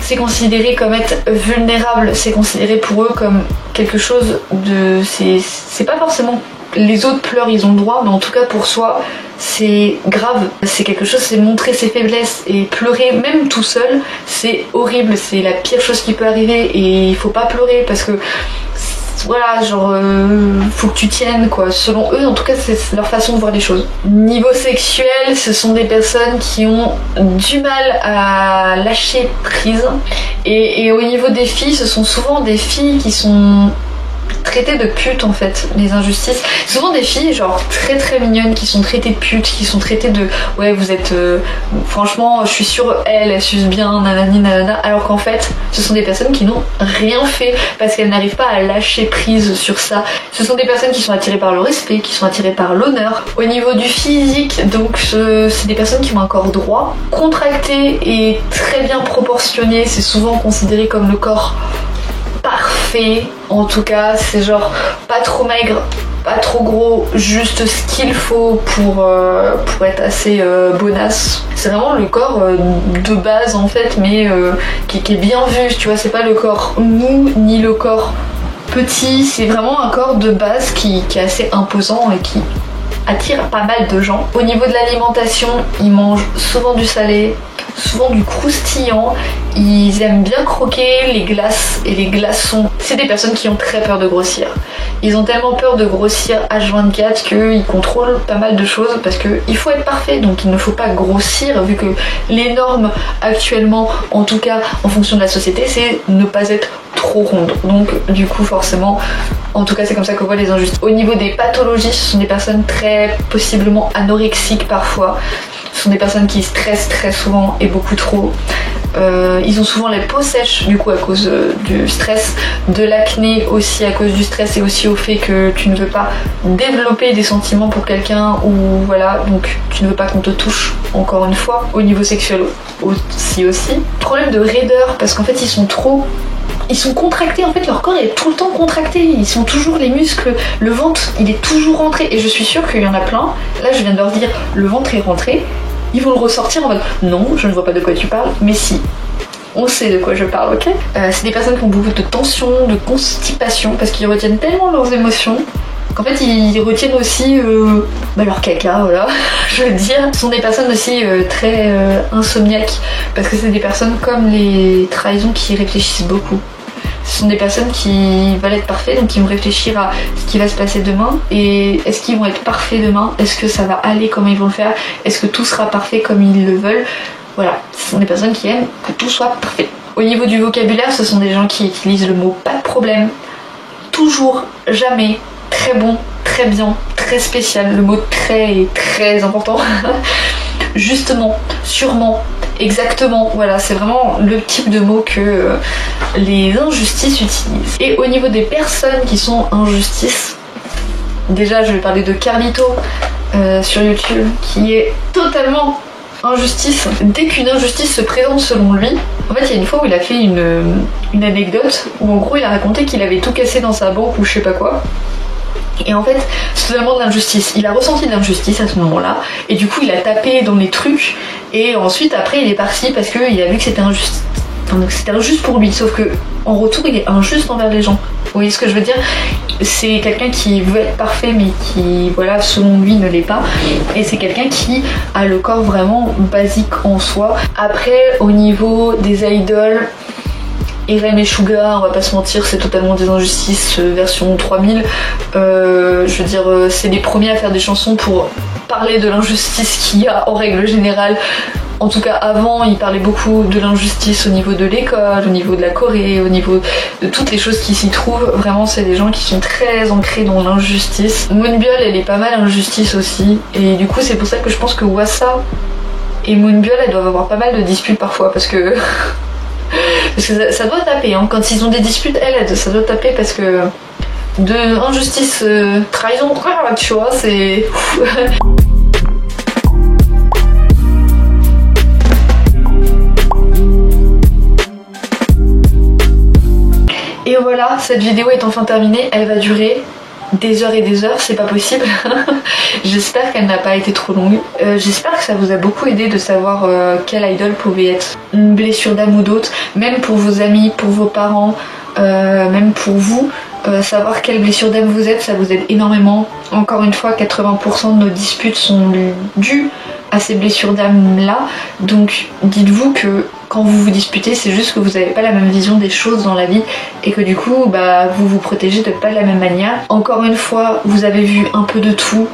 c'est considéré comme être vulnérable, c'est considéré pour eux comme quelque chose de... C'est pas forcément... Les autres pleurent, ils ont le droit, mais en tout cas pour soi, c'est grave. C'est quelque chose, c'est montrer ses faiblesses. Et pleurer, même tout seul, c'est horrible. C'est la pire chose qui peut arriver. Et il faut pas pleurer parce que, voilà, genre, faut que tu tiennes, quoi. Selon eux, en tout cas, c'est leur façon de voir les choses. Niveau sexuel, ce sont des personnes qui ont du mal à lâcher prise. Et au niveau des filles, ce sont souvent des filles qui sont... traitées de putes en fait, les injustices. Souvent des filles genre très mignonnes qui sont traitées de putes, qui sont traitées de ouais vous êtes franchement je suis sûre elle suce bien nanani nanana, alors qu'en fait ce sont des personnes qui n'ont rien fait parce qu'elles n'arrivent pas à lâcher prise sur ça. Ce sont des personnes qui sont attirées par le respect, qui sont attirées par l'honneur. Au niveau du physique, donc c'est des personnes qui ont un corps droit, contracté et très bien proportionné. C'est souvent considéré comme le corps parfait, en tout cas c'est genre pas trop maigre, pas trop gros, juste ce qu'il faut pour être assez bonasse. C'est vraiment le corps de base en fait, mais qui est bien vu, tu vois, c'est pas le corps mou ni le corps petit, c'est vraiment un corps de base qui est assez imposant et qui attire pas mal de gens. Au niveau de l'alimentation, ils mangent souvent du salé, souvent du croustillant, ils aiment bien croquer les glaces et les glaçons. C'est des personnes qui ont très peur de grossir. Ils ont tellement peur de grossir H24 qu'ils contrôlent pas mal de choses parce qu'il faut être parfait, donc il ne faut pas grossir vu que les normes actuellement, en tout cas en fonction de la société, c'est ne pas être trop ronde. Donc du coup forcément, en tout cas c'est comme ça qu'on voit les injustices. Au niveau des pathologies, ce sont des personnes très possiblement anorexiques parfois. Ce sont des personnes qui stressent très souvent et beaucoup trop. Ils ont souvent les peaux sèches du coup à cause du stress, de l'acné aussi à cause du stress et aussi au fait que tu ne veux pas développer des sentiments pour quelqu'un ou voilà, donc tu ne veux pas qu'on te touche encore une fois. Au niveau sexuel aussi. Problème de raideur parce qu'en fait ils sont contractés, en fait leur corps est tout le temps contracté, ils sont toujours les muscles, le ventre il est toujours rentré et je suis sûre qu'il y en a plein, là je viens de leur dire le ventre est rentré, ils vont le ressortir en mode non je ne vois pas de quoi tu parles, mais si, on sait de quoi je parle, ok. C'est des personnes qui ont beaucoup de tension, de constipation parce qu'ils retiennent tellement leurs émotions qu'en fait ils retiennent aussi leur caca, voilà, je veux dire. Ce sont des personnes aussi très insomniaques parce que c'est des personnes comme les trahisons qui réfléchissent beaucoup. Ce sont des personnes qui veulent être parfaits, donc ils vont réfléchir à ce qui va se passer demain et est-ce qu'ils vont être parfaits demain, est-ce que ça va aller comme ils vont le faire, est-ce que tout sera parfait comme ils le veulent. Voilà, ce sont des personnes qui aiment que tout soit parfait. Au niveau du vocabulaire, ce sont des gens qui utilisent le mot pas de problème, toujours, jamais, très bon, très bien, très spécial. Le mot très est très important. Justement, sûrement, exactement, voilà, c'est vraiment le type de mot que les injustices utilisent. Et au niveau des personnes qui sont injustices, déjà je vais parler de Carlito sur YouTube, qui est totalement injustice. Dès qu'une injustice se présente selon lui, En fait, il y a une fois où il a fait une anecdote où en gros il a raconté qu'il avait tout cassé dans sa banque ou je sais pas quoi. Et en fait, c'est totalement de l'injustice. Il a ressenti de l'injustice à ce moment-là, et du coup, il a tapé dans les trucs, et ensuite, après, il est parti parce qu'il a vu que c'était injuste. Enfin, c'était injuste pour lui, sauf que en retour, il est injuste envers les gens. Vous voyez ce que je veux dire? C'est quelqu'un qui veut être parfait, mais qui, voilà, selon lui, ne l'est pas. Et c'est quelqu'un qui a le corps vraiment basique en soi. Après, au niveau des idoles, Irem et Suga, on va pas se mentir, c'est totalement des injustices version 3000. Je veux dire, c'est les premiers à faire des chansons pour parler de l'injustice qu'il y a en règle générale. En tout cas, avant, ils parlaient beaucoup de l'injustice au niveau de l'école, au niveau de la Corée, au niveau de toutes les choses qui s'y trouvent. Vraiment, c'est des gens qui sont très ancrés dans l'injustice. Moonbyul, elle est pas mal injustice aussi. Et du coup, c'est pour ça que je pense que Wassa et Moonbyul, elles doivent avoir pas mal de disputes parfois, parce que... parce que ça doit taper, hein. Quand ils ont des disputes, ça doit taper parce que de injustice, trahison, tu vois, c'est... Et voilà, cette vidéo est enfin terminée, elle va durer des heures et des heures, c'est pas possible. J'espère qu'elle n'a pas été trop longue. J'espère que ça vous a beaucoup aidé de savoir quelle idole pouvait être une blessure d'âme ou d'autre, même pour vos amis, pour vos parents, même pour vous. Savoir quelle blessure d'âme vous êtes, ça vous aide énormément. Encore une fois, 80% de nos disputes sont dues à ces blessures d'âme là, donc dites-vous que quand vous vous disputez, c'est juste que vous n'avez pas la même vision des choses dans la vie et que du coup vous vous protégez de pas de la même manière. Encore une fois, vous avez vu un peu de tout,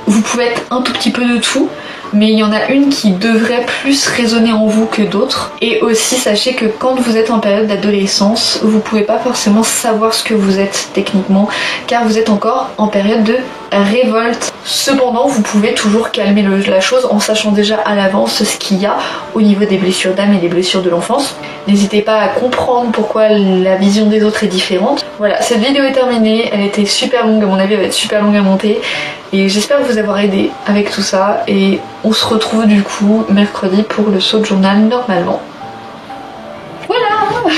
vous pouvez être un tout petit peu de tout, mais il y en a une qui devrait plus résonner en vous que d'autres. Et aussi sachez que quand vous êtes en période d'adolescence, vous pouvez pas forcément savoir ce que vous êtes techniquement, car vous êtes encore en période de révolte. Cependant, vous pouvez toujours calmer la chose en sachant déjà à l'avance ce qu'il y a au niveau des blessures d'âme et des blessures de l'enfance. N'hésitez pas à comprendre pourquoi la vision des autres est différente. Voilà, cette vidéo est terminée, elle était super longue, à mon avis elle va être super longue à monter. Et j'espère vous avoir aidé avec tout ça, et on se retrouve du coup mercredi pour le saut de journal normalement. Voilà.